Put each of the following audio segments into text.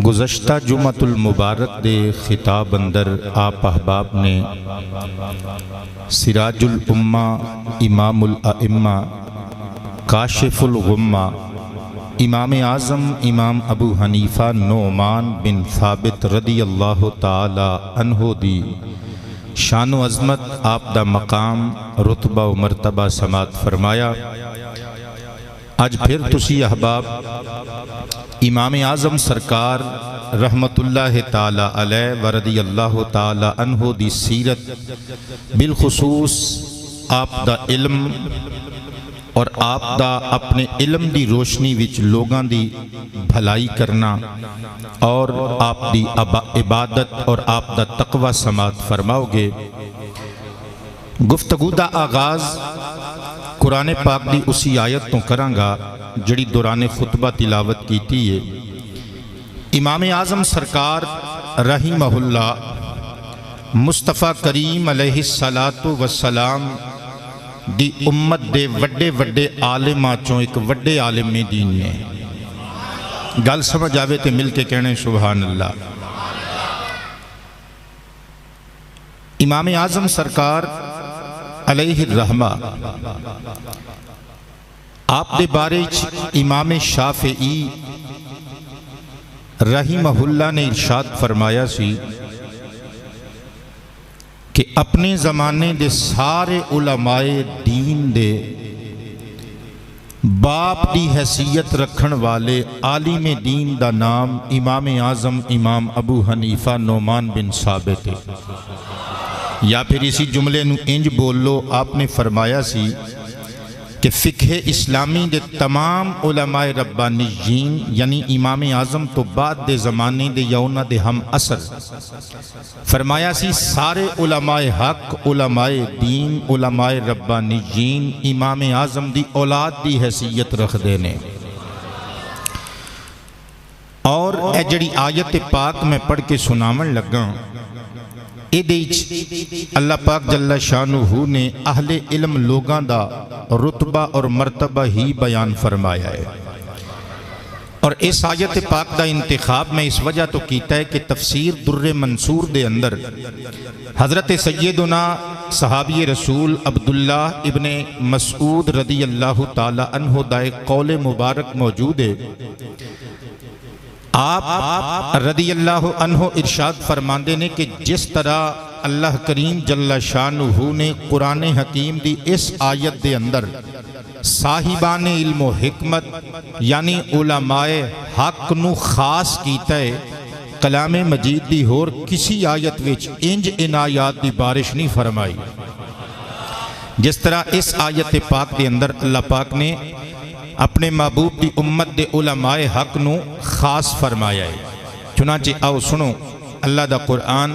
گزشتہ جمعۃ المبارک دے خطاب اندر آپ احباب نے سراج الامہ، امام الائمہ، کاشف الغمہ، امام اعظم امام ابو حنیفہ نعمان بن ثابت رضی اللہ تعالی عنہ دی شان و عظمت، آپ دا مقام، رتبہ و مرتبہ سماعت فرمایا۔ اج پھر تسی احباب امام اعظم سرکار رحمت اللہ تعالی علیہ ورضی اللہ تعالی عنہ دی سیرت، بالخصوص آپ دا علم اور آپ دا اپنے علم دی روشنی وچ لوگاں دی بھلائی کرنا اور آپ دی عبادت اور آپ دا تقوی سماعت فرماؤ گے۔ گفتگو دا آغاز قرآن پاک دی اسی آیت تو کراں گا جڑی دوران خطبہ تلاوت کیتی ہے۔ امام اعظم سرکار رحمہ اللہ مصطفیٰ کریم علیہ السلام دی امت دے وڈے وڈے عالماں چوں ایک وڈے عالم دین نے۔ گل سمجھ آوے تے مل کے کہنے سبحان اللہ۔ امام اعظم سرکار علیہ الرحمہ آپ دے بارے امام شافعی رحمہ اللہ نے ارشاد فرمایا سی کہ اپنے زمانے دے سارے علماء دین دے باپ دی حیثیت رکھن والے عالم دین دا نام امام اعظم امام ابو حنیفہ نعمان بن ثابت ہے۔ یا پھر اسی جملے نو انج بول لو، آپ نے فرمایا سی کہ فقہ اسلامی دے تمام علماء ربانیین یعنی امام اعظم تو بعد دے زمانے دے یا انہاں دے ہم اثر، فرمایا سی سارے علماء حق، علماء دین، علماء ربانیین امام اعظم دی اولاد دی حیثیت رکھ دینے۔ اور اے جڑی آیت پاک میں پڑھ کے سناون لگا، اللہ پاک جل شانہ نے اہل علم لوگاں دا رتبہ اور مرتبہ ہی بیان فرمایا ہے۔ اور اس آیت پاک دا انتخاب میں اس وجہ تو کیتا ہے کہ تفسیر در منصور دے اندر حضرت سیدنا صحابی رسول عبداللہ ابن مسعود رضی اللہ تعالی عنہ دا ایک قول مبارک موجود ہے۔ آپ رضی اللہ عنہ ارشاد فرماندے نے کہ جس طرح اللہ کریم جل شانہ نے قرآن حکیم دی اس آیت دے اندر صاحبان علم و حکمت یعنی علماء حق نو خاص کیتا ہے، کلام مجید دی ہور کسی آیت وچ انج عنایات دی بارش نہیں فرمائی جس طرح اس آیت پاک دے اندر اللہ پاک نے اپنے محبوب دی امت دے علماء حق نو خاص فرمایا ہے۔ چنانچہ آؤ سنو اللہ دا قرآن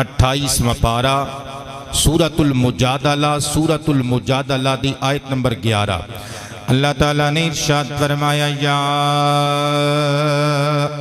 28واں پارہ سورۃ المجادلہ دی آیت نمبر 11۔ اللہ تعالیٰ نے ارشاد فرمایا یا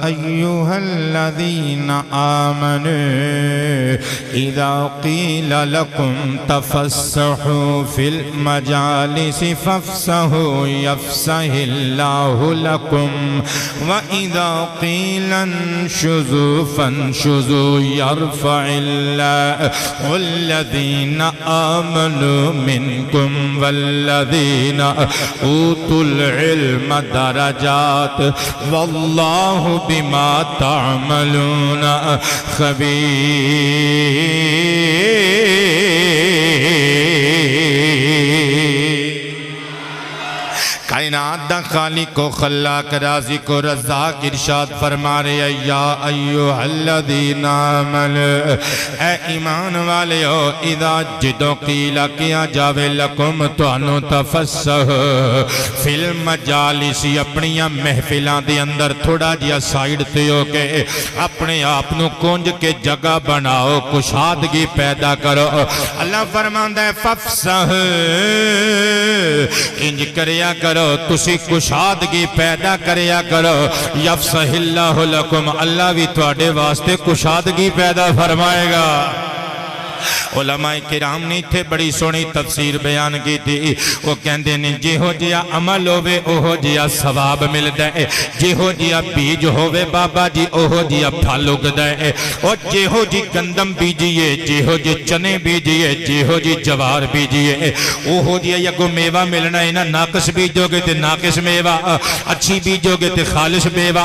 ایہا الذین آمنوا اذا قیل لکم تفسحوا فی المجالس فافسحوا یفسح اللہ لکم وَإِذَا قِيلَ انشُزُوا فَانشُزُوا يَرْفَعِ اللَّهُ الَّذِينَ آمَنُوا مِنْكُمْ وَالَّذِينَ اوتوا العلم درجات واللہ بما تعملون خبیر۔ کائنات دا خالق و خلاق رازق و رزاق ارشاد فرما رہے یا ایوہ الذین آمنوا، اے ایمان والے ہو، اذا جدو قیلہ کیا جاوے لکم توانو تفسح فی المجالس، اپنی محفلان دے اندر تھوڑا جیا سائیڈ تے ہو کے اپنے آپنو کنج کے جگہ بناؤ، کشادگی پیدا کرو۔ اللہ فرماندہ ہے ففسح، انج کریا کرو، تسی کشادگی پیدا کریا کرو، یفسح اللہ لکم، اللہ بھی تواڈے واسطے کشادگی پیدا فرمائے گا۔ علماء کرام نے تھے بڑی سونی تفسیر بیان کی تھی وہ کہندے نے جے ہو جیا عمل ہووے اوہو جیا ثواب ملدا ہے جے ہو جیا بیج ہووے بابا جی اوہو جیا پھل اگدا ہے اور جے ہو جی گندم بیجیے جے ہو جی چنے بیجیے جے ہو جی جوار بیجیے اوہو جیا یکو میوہ ملنا ہے نا ناقص بیجو گے تے ناقص میوہ اچھی بیجو گے تے خالص میوہ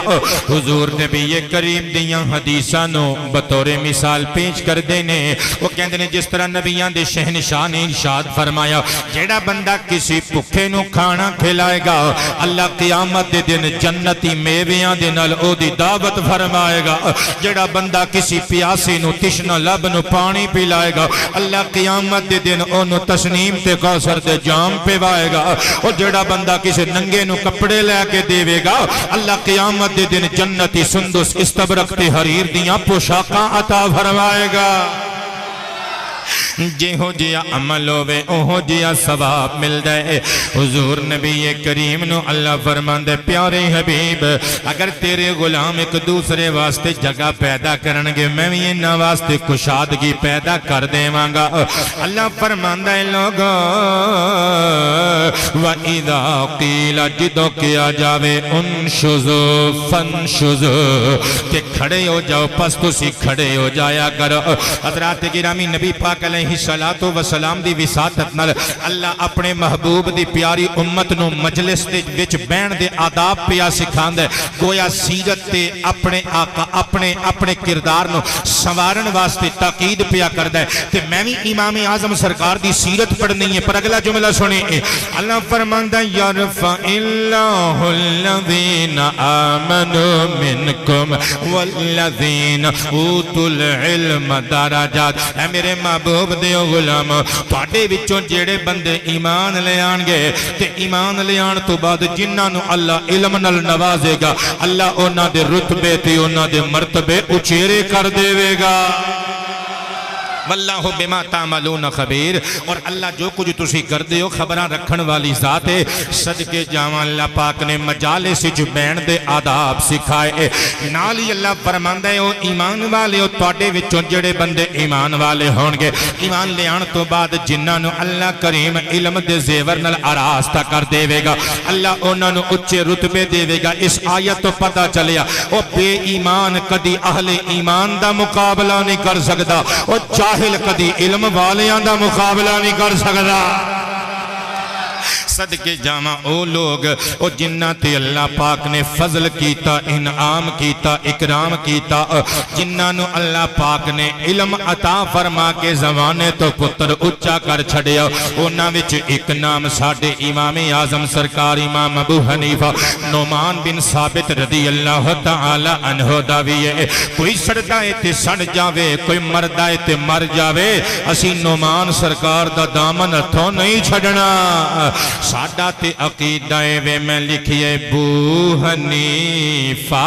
حضور نبی کریم دیاں حدیثاں نو بطور مثال پیش کر دینے وہ کہندے نے جس طرح نبیان دے شہنشاہ نے ارشاد فرمایا جیڑا بندہ کسی بھوکے نو کھانا کھلائے گا اللہ قیامت دے دن جنتی میویاں دے نال او دی دعوت فرمائے گا جیڑا بندہ کسی پیاسی نو تشنا لب نو پانی پلائے گا اللہ قیامت دے دن او نو تسنیم تے کوثر دے جام پوائے گا اور جیڑا بندہ کسی ننگے نو کپڑے لے کے دیوے گا اللہ قیامت دے دن جنتی سندس استبرق تے حریر دیاں پوشاکاں عطا فرمائے گا جے ہو جیا عمل ہووے اوہو جیا ثواب مل جائے حضور نبی کریم نو اللہ فرماندے پیارے حبیب اگر تیرے غلام ایک دوسرے واسطے جگہ پیدا کرنگے میں بھی انہاں واسطے کشادگی پیدا کر دے مانگا اللہ فرماندے لوگو وَإِذَا قِيلَ جدو کیا جاوے انشزو فنشزو کہ کھڑے ہو جاؤ پس تسی کھڑے ہو جایا کرو حضرات گرامی نبی پاک علیہ السلام دی وساطت نال اللہ اپنے محبوب دی پیاری امت نو مجلس دے وچ بین دے آداب پیا سکھاندے گویا سیرت تے اپنے آقا اپنے کردار نو سنوارن واسطے تاکید پیا کردے تے میں بھی امام اعظم سرکار دی سیرت پڑھنی ہے پر اگلا جملہ سنیں اللہ فرماندہ یرفع اللہ الذین آمنوا منکم والذین اوتوا العلم درجات اے میرے محبوب دیو غلام تواڈے وچوں جیڑے بندے ایمان لے آنگے تے ایمان لے آن تو بعد جنہاں نو اللہ علم نال نوازے گا اللہ انہاں دے رتبے تے انہاں دے مرتبے اچھیرے کر دے گا واللہ بما تعملون خبیر اور اللہ جو کچھ تسی کر دے ہو خبراں رکھن والی ذات ہے صدقے جاواں اللہ پاک نے مجالس وچ بین دے آداب سکھائے نال ہی اللہ فرماندا ہے او ایمان والے او تواڈے وچوں جڑے بندے ایمان والے ہون گے ایمان لے آن تو بعد جنہاں نو اللہ کریم علم دے زیور نال آراستہ کر دے گا اللہ انہاں نو اچھے رتبے دے گا اس آیت تو پتہ چلیا او بے ایمان کدی اہل ایمان دا مقابلہ نہیں کر سکدا او جاہل کدی علم والیاں دا مقابلہ نہیں کر سکدا صدقے جامع او لوگ او جنہ تے اللہ پاک نے فضل کیتا انعام کیتا اکرام کیتا جنہ نو اللہ پاک نے علم عطا فرما کے زمانے تو پتر اچھا کر چھڑیا اونا وچ ایک نام ساڑھے امام اعظم سرکار امام ابو حنیفہ نعمان بن ثابت رضی اللہ تعالی عنہ داویے کوئی سڑدائے تے سڑ جاوے کوئی مردائے تے مر جاوے اسی نعمان سرکار دا دامن ہتھوں نہیں چھڑنا ساڑھا تے عقیدائے وے میں لکھئے ابو حنیفہ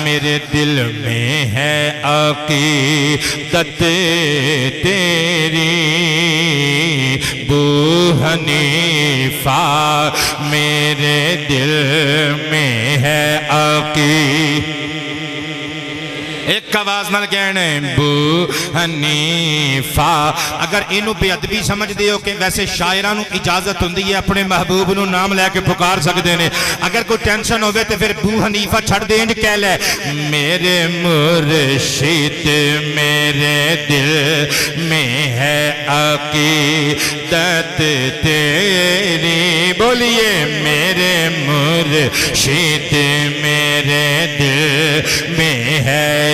میرے دل میں ہے عقیدت تیری ابو حنیفہ میرے دل میں ہے عقیدت ایک آواز نال کہنے ابو حنیفہ اگر انہوں بے ادبی سمجھ دے ہو کہ ویسے شاعرانوں اجازت ہوندی ہے اپنے محبوب نو نام لے کے پکار سکتے ہیں اگر کوئی ٹینشن ہوئے تو پھر ابو حنیفہ چھڑ دیں جو کہہ لے میرے مرشد میرے دل میں ہے عقیدت تیری بولیے میرے مرشد میرے دل میں ہے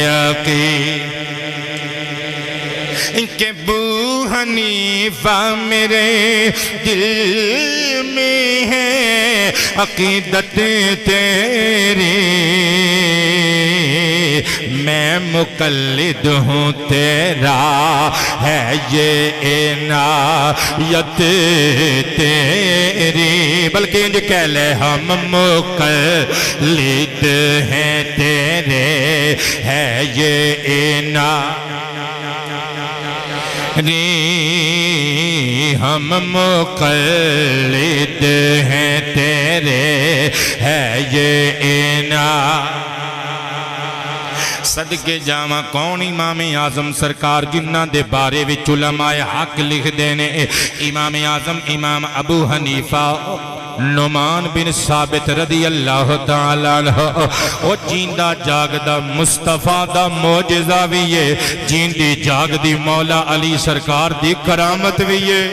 کہ ابو حنیفہ میرے دل میں ہے عقیدت تیری میں مقلد ہوں تیرا ہے یہ عنایت تیری بلکہ انج کہہ لے ہم مقلد ہیں تیرے ہے یہ عنایت ہم مقلد ہیں تیرے ہے یہ عنایت صدقے جاواں کون امام اعظم سرکار جنہ دے بارے وچ علماء حق لکھ دینے امام اعظم امام ابو حنیفہ نعمان بن ثابت رضی اللہ تعالیٰ عنہ او جیندہ جاگدہ مصطفیٰ دا معجزہ بھی ہے جیندی جاگدی مولا علی سرکار دی کرامت بھی ہے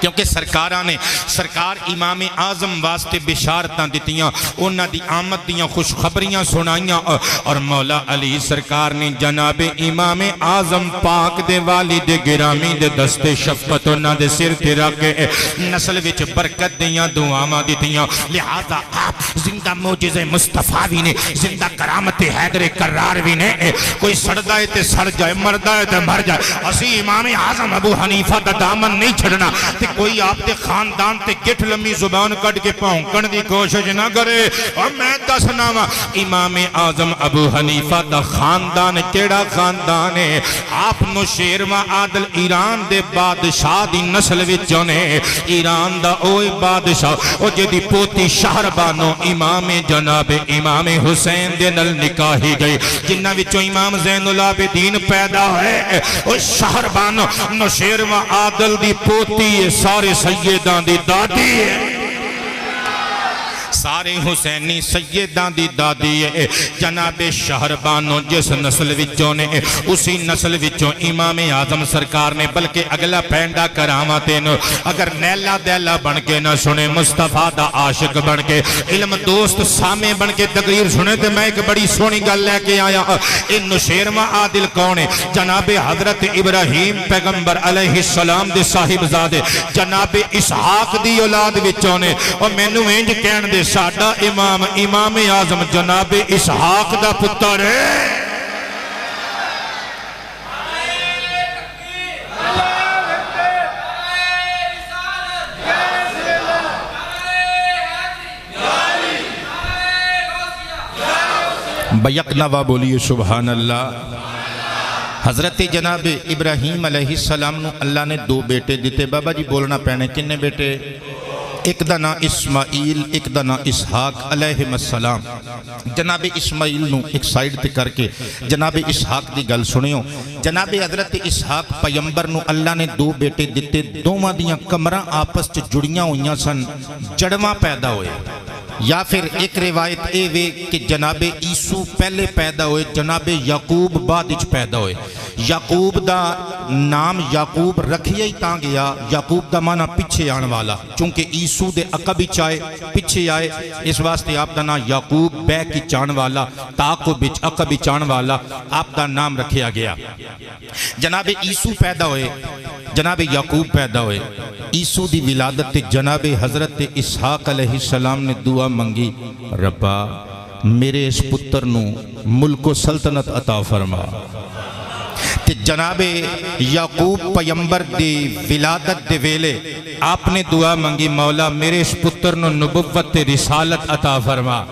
کیونکہ سرکار امام اعظم واسطے بشارتاں دیتیاں انہاں دی آمد دیاں خوشخبریاں سنائیاں اور مولا علی سرکار نے جناب امام اعظم پاک دے والد گرامی دے دست شفقت انہاں دے سر تے رکھ کے نسل وچ برکت دیاں دعاواں دیتیاں لہذا آپ زندہ معجزہ مصطفیٰ بھی نے زندہ کرامت حیدر کرار بھی نے کوئی سڑدائے تے سڑ جائے مردائے تے مر جائے اسی امام اعظم ابو حنیفہ دا دامن نہیں چھڑنا کوئی آپ دے خاندان تے گٹھ لمبی زبان کٹ کے پہنکن دی کوشش نہ کرے اور میں دسنا وا امام اعظم ابو حنیفہ دا خاندان کیڑا خاندان ہے آپ نو شیرواں عادل ایران دے بادشاہ دی نسل وچوں نے ایران دا اوے بادشاہ او جدی پوتی شہربانو امام جناب امام حسین دے نل نکاہی گئی جنہ وچوں امام زین العابدین پیدا ہوئے او شہربانو نو شیرواں عادل دی پوتی سارے سیدان دی دادی ہے سارے حسینی سیدان دی دادی ہے جناب شہربانو جس نسل وچوں نے اسی نسل وچوں امام اعظم سرکار نے بلکہ اگلا پینڈا کراماتیں اگر نیلا دیلا بن کے نہ سنے مصطفیٰ دا عاشق بن کے علم دوست سامے بن کے تقریر سنے تے میں ایک بڑی سونی گل لے کے آیا ان نشیرواں عادل کون ہے جناب حضرت ابراہیم پیغمبر علیہ السلام دے صاحب زادے جناب اسحاق دی اولاد وچوں نے اور میں نو انج کہن دے ساڈا امام اعظم جناب اسحاق دا پتر ہے بیک نوا بولیے سبحان اللہ حضرت جناب ابراہیم علیہ السلام نو اللہ نے دو بیٹے دیتے بابا جی بولنا پہنے کنے بیٹے ایک دا نا اسماعیل ایک دا نا اسحاق علیہ السلام جناب اسماعیل نو ایک سائیڈ تے کر کے جناب اسحاق دی گل سنیو جناب حضرت اسحاق پیمبر نو اللہ نے دو بیٹے دیتے دوواں دیاں کمرہ آپس چ جڑیاں ہوئیاں سن جڑواں پیدا ہوئے یا پھر ایک روایت اے وے کہ جناب عیسو پہلے پیدا ہوئے جناب یعقوب بعد اچ پیدا ہوئے یعقوب دا نام یعقوب رکھیا ہی تاں گیا یعقوب دا معنی پیچھے آن والا چونکہ عیسو دے عقب اچ آئے پیچھے آئے اس واسطے آپ دا نام یعقوب بیک اچ آن والا تعقب اچ عقب اچ آن والا آپ دا نام رکھیا گیا جناب عیسو پیدا ہوئے جناب یعقوب پیدا ہوئے عیسو دی ولادت جناب حضرت اسحاق علیہ السلام نے دعا منگی ربا میرے اس پتر نو ملک و سلطنت عطا فرما تے جناب یعقوب پیمبر دی ولادت دے ویلے آپ نے دعا منگی مولا میرے اس پتر نو نبوت رسالت عطا فرما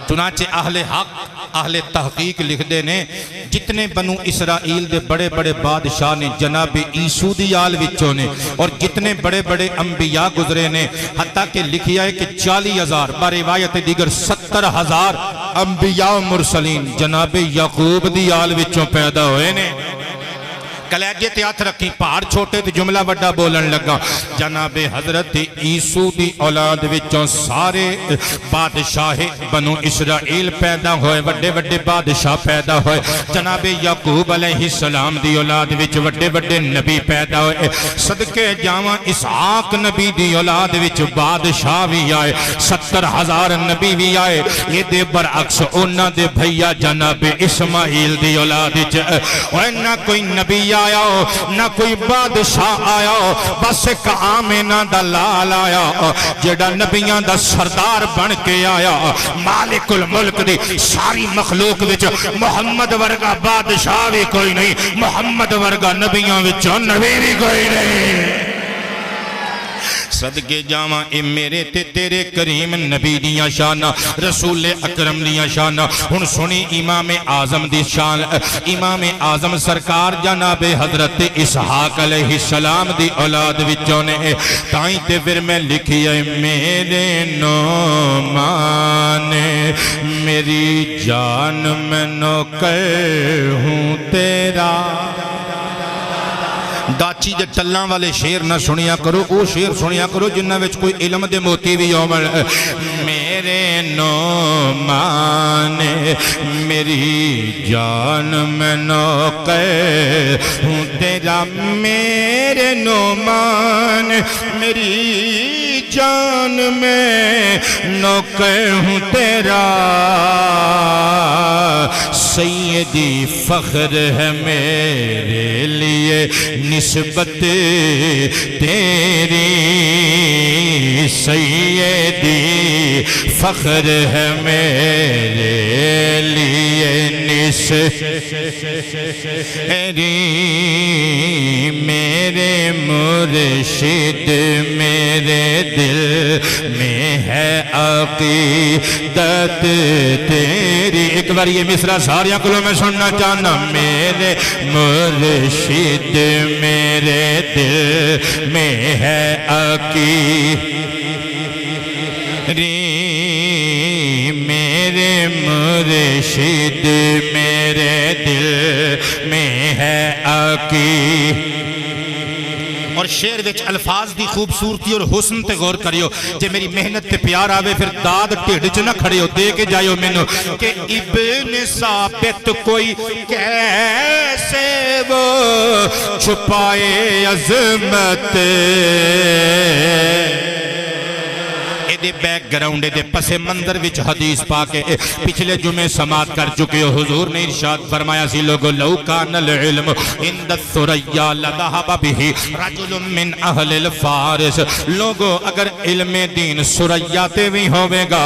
چنانچہ اہل حق اہل تحقیق لکھ دے نے جتنے بنو اسرائیل دے بڑے بڑے بادشاہ نے جناب عیسو دی آل وچوں نے اور جتنے بڑے بڑے انبیاء گزرے نے حتیٰ کہ لکھیا ہے کہ 40,000 باروایت دیگر 70,000 انبیاء و مرسلین جناب یعقوب دی آل وچوں پیدا ہوئے نے کلیجے تے ہاتھ رکھی پہاڑ چھوٹے تے جملہ بڑا بولن لگا جناب حضرت عیسو دی اولاد وچوں سارے بادشاہ بنو اسرائیل پیدا ہوئے وڈے وڈے بادشاہ پیدا ہوئے جناب یعقوب علیہ السلام دی اولاد وچ وڈے وڈے نبی پیدا ہوئے صدقے جاواں اسحاق نبی دی اولاد وچ بادشاہ بھی آئے 70,000 نبی بھی آئے یہ دے برعکس انہاں دے بھیا جناب اسماعیل دی اولاد وچ اور نہ کوئی نبی آیا ہو نہ کوئی بادشاہ آیا ہو بس ایک آمینہ دا لال آیا ہو جڑا نبیان دا سردار بن کے آیا ہو مالک الملک دی ساری مخلوق وچ محمد ورگا بادشاہ بھی کوئی نہیں محمد ورگا نبیان وچ نبی بھی کوئی نہیں صدقے جاواں اے میرے تے تیرے کریم نبی دیاں شانہ رسول اکرم دیاں شانہ ہن سنی امام اعظم دی شان امام اعظم سرکار جناب حضرت اسحاق علیہ السلام دی اولاد وچوں نے تائیں تے پھر میں لکھی ہے میرے نعمان میری جان میں نوکر ہوں تیرا. داچی دے ٹلاں والے شیر نہ سنیا کرو، او شیر سنیا کرو جنہ وچ کوئی علم دے موتی بھی ہومن. میرے نعمان میری جان میں نوکر ہوں تیرا. میرے نعمان میری جان میں نوکر ہوں تیرا. سیدی فخر ہے میرے لیے نسبت تیری. سیدی فخر ہے میرے لیے نسبت تیری. میرے مرشد میرے دل میں ہے عقیدت تیری. ایک بار یہ مصرع ساریاں کلوں میں سننا چاہنا. میرے مرشد میرے دل میں ہے عقیدت. میرے مرشد میرے دل میں ہے عقیدت. اور شعر وچ الفاظ دی خوبصورتی اور حسن تے غور کریو. جے میری محنت تے پیار آوے پھر داد ٹھڈ چ نہ کھڑے ہو دے کے جائیو مینوں کہ ابن ثابت کوئی کیسے وہ چھپائے عظمت. دے بیک گراؤنڈ دے پس منظر وچ حدیث پاکے پچھلے جمعے سماعت کر چکے ہو. حضور نے ارشاد فرمایا سی لوگو لو کان العلم عند الثریا لذهب به رجل من اہل الفارس. لوگو اگر علم دین ثریا تے بھی ہوے گا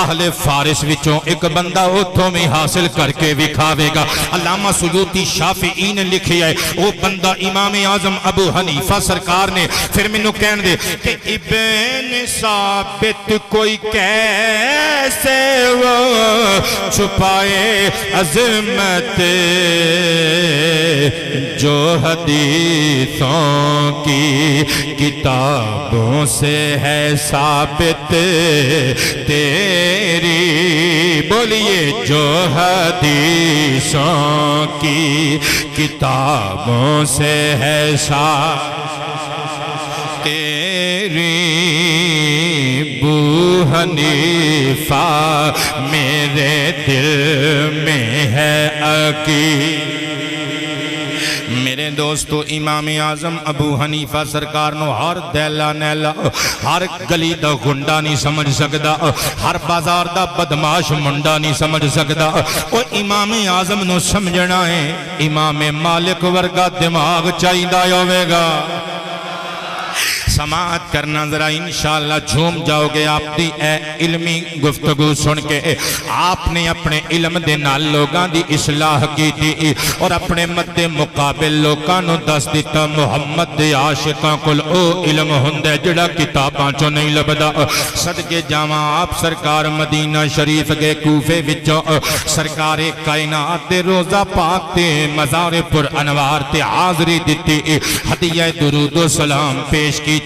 اہل فارس وچوں ایک بندہ اوتھوں بھی حاصل کر کے وکھاوے گا. علامہ سیوطی شافعی نے لکھیا ہے وہ بندہ امام اعظم ابو حنیفہ سرکار نے. پھر مینوں کہن دے کہ ابن ثابت کوئی کیسے وہ چھپائے عظمت جو حدیثوں کی کتابوں سے ہے ثابت تیری. بولیے جو حدیثوں کی کتابوں سے ہے ثابت تیری. ابو حنیفہ میرے دل میں ہے عقیدت. میرے دوستو امام اعظم ابو حنیفہ سرکار نو ہر دیلا نیلا ہر گلی دا گنڈا نہیں سمجھ سکدا، ہر بازار دا بدماش منڈا نہیں سمجھ سکدا. او امام اعظم نو سمجھنا ہے امام مالک ورگا دماغ چاہیدا ہوے گا. سماعت کرنا ذرا انشاءاللہ جھوم جاؤ گے آپ دی اے علمی گفتگو سن کے. آپ نے اپنے علم دے نال لوگاں دی اصلاح کی تھی اور اپنے مد مقابل لوگاں نو دس دیتا محمد دے عاشقاں کل او علم ہندے جڑا کتاباں چو نہیں لبدا. صدقے جاواں آپ سرکار مدینہ شریف گئے کوفے وچوں سرکار کائنات دے روزہ پاک تے مزار پر انوار تے حاضری دیتی ہدیہ درود و سلام پیش کی.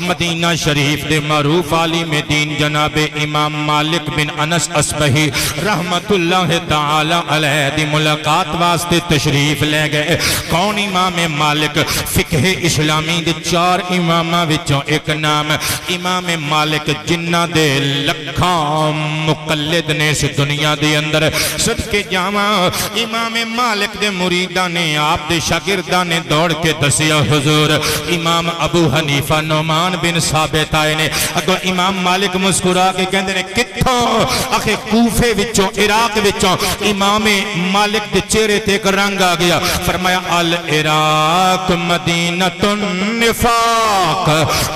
مدینہ شریف دے معروف عالم دین جناب امام مالک بن انس اصبہی رحمت اللہ تعالی علیہ دی ملاقات واسطے تشریف لے گئے. کون امام مالک؟ فقہ اسلامی دے 4 امامہ وچوں ایک نام امام مالک جنہ دے لکھاں مقلد نے اس دنیا دے اندر. صدقے جاواں امام مالک دے مریداں نے آپ دے شاگرداں نے دوڑ کے دسیا حضور امام ابو حنیفہ نعمان بن ثابت آئے نے. اگو امام مالک مسکرا کے کہندے نے کتھوں؟ آخے کوفے وچوں عراق وچوں. امام مالک دے چہرے تے ایک رنگ آ گیا. فرمایا العراق مدینۃ النفاق.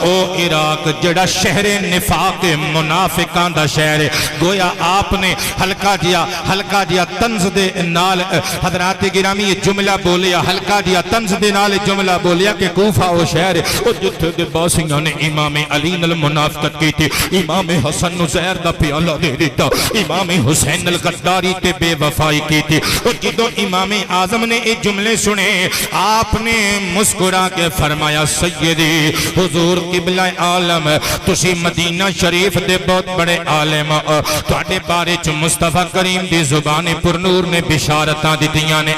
او عراق جڑا شہر نفاق منافقان دا شہر ہے. گویا آپ نے ہلکا جیا طنز دے نال حضرات گرامی یہ جملہ بولیا. ہلکا جیا طنز دے نال جملہ بولیا کہ کوفہ او شہر ہے او جتھے باسیاں نے امام علی نال منافقت کی تھی، امام حسن نو زہر دا پیالہ دے دیتا، امام حسین الغداری تے بے وفائی کی تھی۔ اور جدو امام اعظم نے یہ جملے سنے آپ نے مسکرا کے فرمایا سیدی حضور قبلہ عالم تسی مدینہ شریف دے بہت بڑے عالم، تواڈے بارے چ مصطفیٰ کریم دی زبان پر نور نے بشارتاں دتیاں نے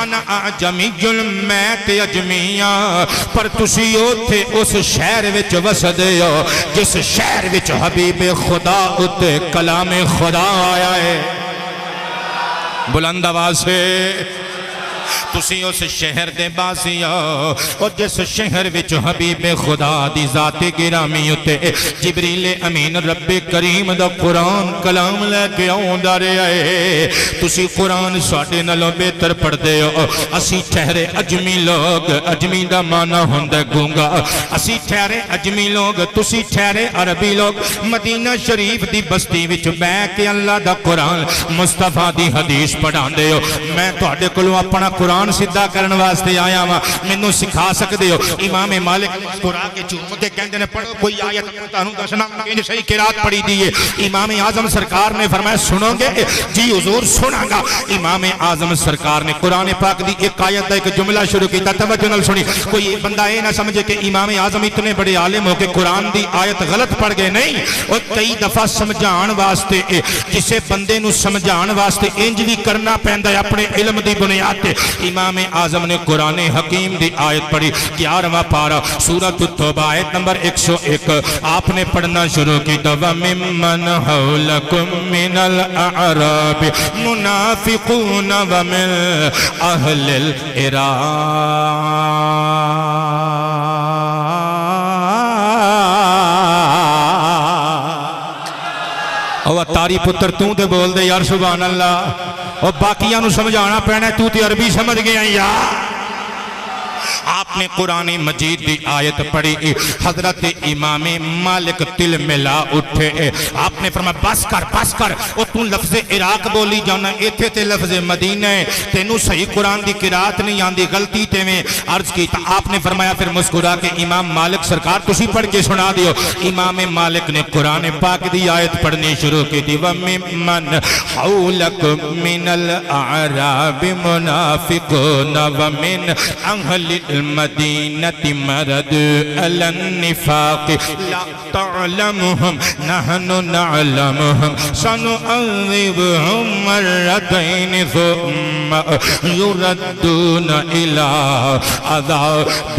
انا اعجمی میں تے اجمیاں، پر تسی اوتھے اس شہر وچ وسدے ہو جس شہر وچ حبیب خدا اتے کلام خدا آیا ہے۔ بلند آواز سے تسی اس شہر دے باسی ہو اور جس شہر وچ حبیب خدا دی ذات گرامی اتے جبریل امین رب کریم دا قرآن کلام لے کے آوندا رہیا ہے۔ تسی قرآن ساڈے نالوں بہتر پڑھدے ہو، اسی ٹھہرے اجمی لوگ، اجمی دا معنی ہوندا گونگا، اسی ٹھہرے اجمی لوگ تسی ٹھہرے عربی لوگ مدینہ شریف دی بستی وچ بیٹھ کے اللہ دا قرآن مصطفیٰ دی حدیث پڑھاندے ہو۔ میں تواڈے کولوں اپنا قرآن سدھا کرن واسطے آیا ہاں، مینوں سکھا سکدے ہو؟ امام مالک مسکرا کے چوم کے کہندے نے پڑھو کوئی آیت تانوں دسنا کہ صحیح قرات پڑھی دی ہے۔ امام اعظم سرکار نے فرمایا سنو گے؟ جی حضور سنا گا۔ امام اعظم سرکار نے قرآن پاک دی ایک آیت دا ایک جملہ شروع کیتا، توجہ نال سنی۔ کوئی بندہ یہ نہ سمجھے کہ امام اعظم اتنے بڑے عالم ہو کہ قرآن دی آیت غلط پڑھ گئے، نہیں، اور کئی دفعہ سمجھان واسطے جسے بندے نو سمجھان واسطے انج بھی کرنا پیندا ہے اپنے علم دی بنیاد تے۔ امام اعظم نے قرآن حکیم دی آیت پڑھی 11واں پارہ سورۃ التوبہ آیت نمبر 101، آپ نے پڑھنا شروع کی تو وَمِمَّنْ حَوْلَكُمْ مِنَ الْأَعْرَابِ مُنَافِقُونَ وَمِنْ أَهْلِ الْعِرَاقِ اور تاری پتر توں دے بول دے یار سبحان اللہ، اور باقیاں نو سمجھانا پہنے تو تے عربی سمجھ گیا یار۔ آپ نے قرآن مجید دی آیت پڑھی، حضرت امام مالک تل ملا اٹھے، آپ نے فرمایا بس کر اور تو لفظ عراق بولی جانا، ایتھے تے لفظ مدینہ ہے، تینوں صحیح قرآن دی قرات نہیں آندی، غلطی تے میں عرض کی۔ آپ نے فرمایا پھر مسکرا کے امام مالک سرکار تسی پڑھ کے سنا دیو۔ امام مالک نے قرآن پاک دی آیت پڑھنی شروع کی تھی وَمِمَّنْ حَوْلَكُمْ مِنَ الْأَعْرَابِ مُنَافِقُونَ وَمِنْ أَهْلِ الْمَدِينَةِ مَرَدُوا عَلَى النِّفَاقِ لَا تَعْلَمُهُمْ نَحْنُ نَعْلَمُهُمْ سَنُعَذِّبُهُمْ مَرَّتَيْنِ ثُمَّ يُرَدُّونَ إِلَىٰ عَذَابٍ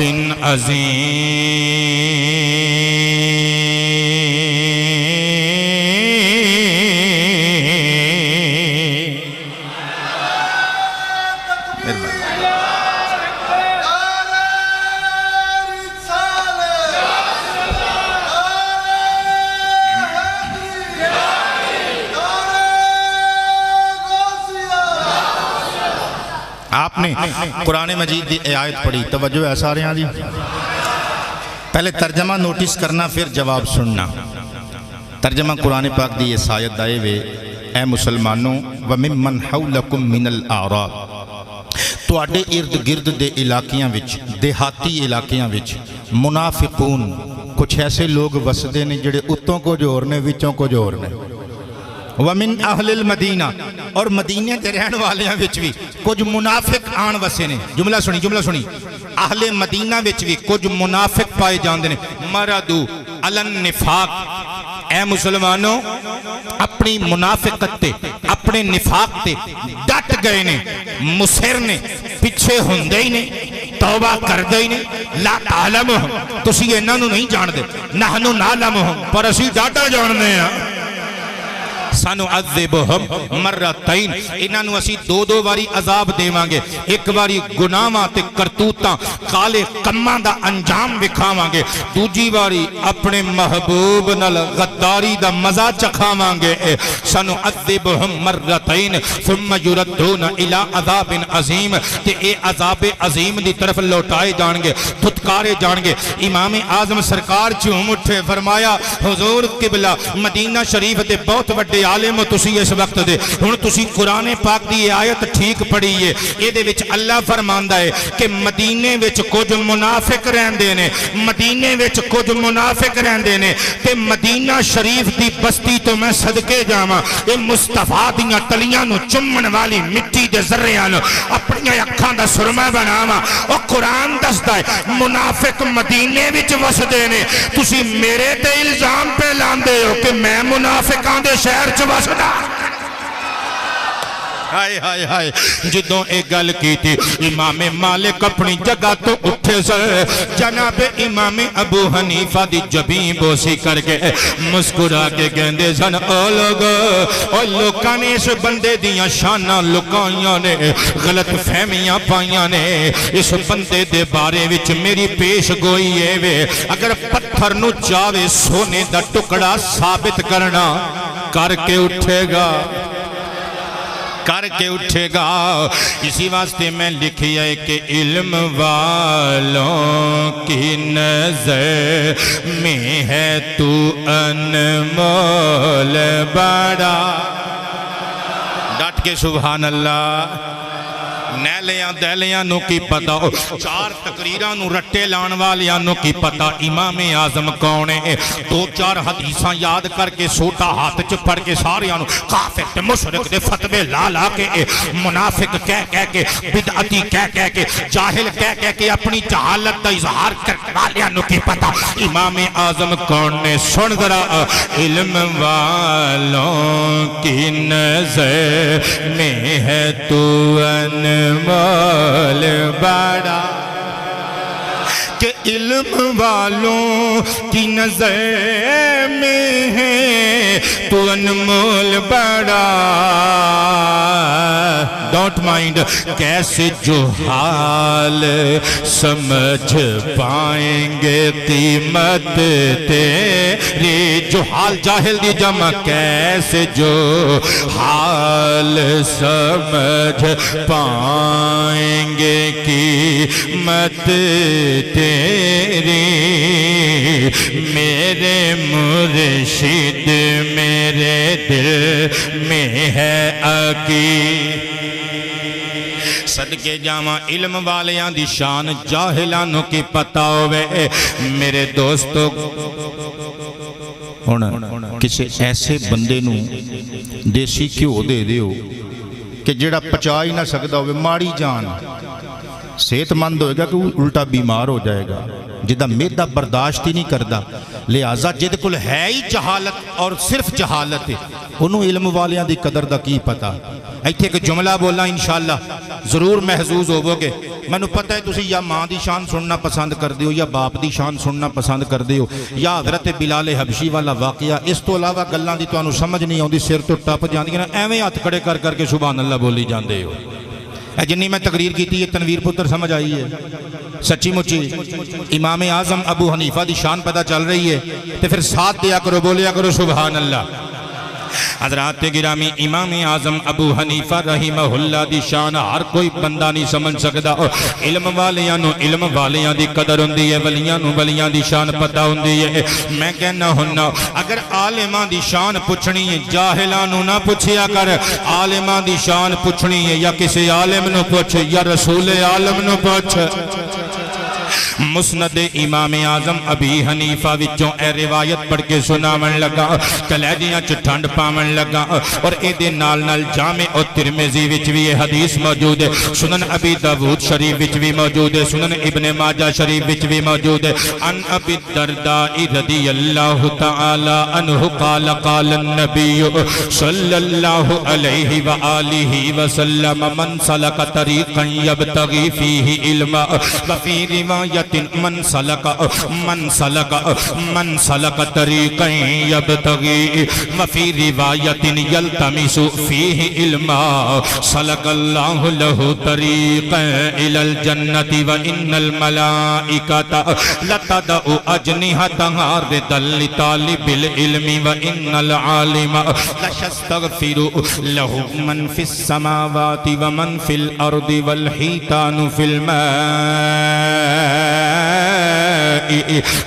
آپ نے قرآن مجید دی آیت پڑھی، توجہ ہے سارے ہاں جی؟ پہلے ترجمہ نوٹس کرنا پھر جواب سننا۔ ترجمہ قرآن پاک دی اس آیت دائے وے اے مسلمانوں وَمِمَّنْ حَوْلَكُمْ مِنَ الْأَعْرَابِ تواڈے ارد گرد دے علاقیاں وچ، دیہاتی علاقیاں وچ منافقون کچھ ایسے لوگ وسدے نے جڑے اتوں کو جوڑنے وچوں کو جوڑنے۔ وَمِنْ أَهْلِ الْمَدِينَةِ اور مدینے دے رہن والیاں وچ بھی کچھ منافق آن وسے نے۔ جملہ سنی اہل مدینہ وچ بھی کچھ منافق پائے جاندے نے۔ مَرَدُوا عَلَى النِّفَاقِ اے مسلمانوں اپنی منافقت تے اپنے نفاق تے ڈٹ گئے نے، مصر نے، پیچھے ہوندے ہی نے، توبہ کردے ہی نے۔ لا تعلمہم تسی انہاں نو نہیں جان دے، نحنو نعلمہم پر اسی ڈاٹا جان دے ہیں۔ سَنُعَذِّبُهُمْ مَرَّتَيْنِ انہاں نو اسی دو واری عذاب دیواں گے، ایک واری گناہاں تے کرتوتاں کالے کماں دا انجام وکھاواں گے، دوجی واری اپنے محبوب نال غداری دا مزہ چکھاواں گے۔ سَنُعَذِّبُهُمْ مَرَّتَيْنِ ثُمَّ يُرَدُّونَ إِلَىٰ عَذَابٍ عَظِيمٍ تے اے عذاب عظیم دی طرف لوٹائے جان گے، دھتکارے جان گے۔ امام اعظم سرکار چوم اٹھے اٹھے فرمایا حضور قبلہ مدینہ شریف دے بہت بڑے عالم ہو تسی اس وقت دے ہن تسی قرآن پاک دی آیت ٹھیک پڑھی ہے اے دے وچ اللہ فرماندا ہے کہ مدینے وچ کچھ منافق رہندے نے مدینے وچ کچھ منافق رہندے نے تے مدینہ شریف دی بستی تو میں صدقے جاواں اے مصطفیٰ دیاں تلیاں نو چمن والی مٹی دے ذریاں نو اپنی اکھاں دا سرما بناواں او قرآن دسدا ہے منافق مدینے وچ وسدے نے تسی میرے تے الزام پہ لاندے ہو کہ میں منافقاں دے شہر چ وسدا ہائے ہائے ہائے جدوں ایک گل کی تھی امام مالک اپنی جگہ تو اٹھے سر جناب امام ابو حنیفہ دی جبیں بوسی کر کے مسکرا کے کہندے سن او لوکاں نے اس بندے دیاں شاناں لکائیاں نے غلط فہمیاں پائیاں نے اس بندے دے بارے وچ میری پیش گوئی ہے وے اگر پتھر نو چاہے سونے دا ٹکڑا ثابت کرنا کر کے اٹھے گا اسی واسطے میں لکھیا ہے کہ علم والوں کی نظر میں ہے تو انمول بڑا ڈٹ کے سبحان اللہ نیلیاں دیلیاں نو کی پتا چار تقریران نو رٹے لان والیاں نو کی پتا امام اعظم کونے دو چار حدیثاں یاد کر کے سوٹا ہاتھ چ پڑھ کے ساریاں نو کافر تے مشرک دے فتوے لا کے منافق کہہ کے بدعتی کہہ کے جاہل کہہ کے اپنی جہالت دا اظہار کرنے والیاں نو کی پتا امام اعظم کون نے سن ذرا علم والوں کی نظر میں ہے تو انمول بڑا کہ علم والوں کی نظر میں ہے تو انمول بڑا ڈونٹ مائنڈ کیسے جو حال سمجھ پائیں گے قیمت تیری جو حال جاہل دی جمع کیسے جو حال سمجھ پائیں گے قیمت تیری میرے مرشد میرے دل میں ہے عقید صدقے جاواں علم والیاں دی شان جاہلانوں کی پتہ ہوئے میرے دوستو کسی ایسے بندے نو دیسی کیوں دے دیو کہ جڑا پچا ہی نہ سکتا ہوئے ماڑی جان صحت مند ہوئے گا کہ وہ الٹا بیمار ہو جائے گا جدہ میدہ برداشت ہی نہیں کردہ لہذا جد کل ہے ہی جہالت اور صرف جہالت ہے انہوں علم والیاں دی قدر دا کی پتا ایتھے کہ جملہ بولا انشاءاللہ ضرور محظوظ ہوگو گے میں نے پتہ ہے تسی یا ماں دی شان سننا پسند کر دیو یا باپ دی شان سننا پسند کر دیو یا حضرت بلال حبشی والا واقعہ اس تو علاوہ گلان دی تو انہوں سمجھ نہیں ہوندی سر تو ٹاپ جاندی نا ایویں ہاتھ کھڑے کر کے سبحان اللہ بولی جاندے ہو جنہی میں تقریر کی تھی یہ تنویر پتر سمجھ آئی ہے سچی مچی امام اعظم ابو حنیفہ دی شان پتہ چل رہی ہے تو پھر ساتھ دیا کرو بولیا کرو سبحان اللہ حضرات گرامی امام اعظم ابو حنیفہ رحمہ اللہ دی شان ہر کوئی بندہ نہیں سمجھ سکتا علم والیاں دی قدر ہوندی ہے ولیاں دی شان پتہ ہوندی ہے میں کہنا ہننا اگر عالماں دی شان پوچھنی ہے جاہلانو نہ پوچھیا کر عالماں دی شان پوچھنی ہے یا کسی عالم نو پوچھ یا رسول عالم نو پوچھ مسند امام اعظم ابی حنیفہ وچوں اے روایت پڑھ کے سناون لگا کلیجیاں چ ٹھنڈ پاون لگا اور اے دے نال نال جامع اور ترمذی وچ بھی یہ حدیث موجود ہے سنن ابی داؤد شریف وچ بھی موجود ہے سنن ابن ماجہ شریف وچ بھی موجود ہے ان ابی الدرداء رضی اللہ تعالی عنہ قال قال النبی صلی اللہ علیہ وآلہ وسلم من سلک طریقا یبتغی فیہ علما وفی روایت من سلک طریقا یبتغی وفی روایت یلتمس فیہ علما سلک اللہ لہ طریقا الی الجنت وان الملائکۃ لتدع اجنحتها ردا لطالب العلم وان العالم ليستغفر له من في السماوات ومن في الارض والحيتان في الماء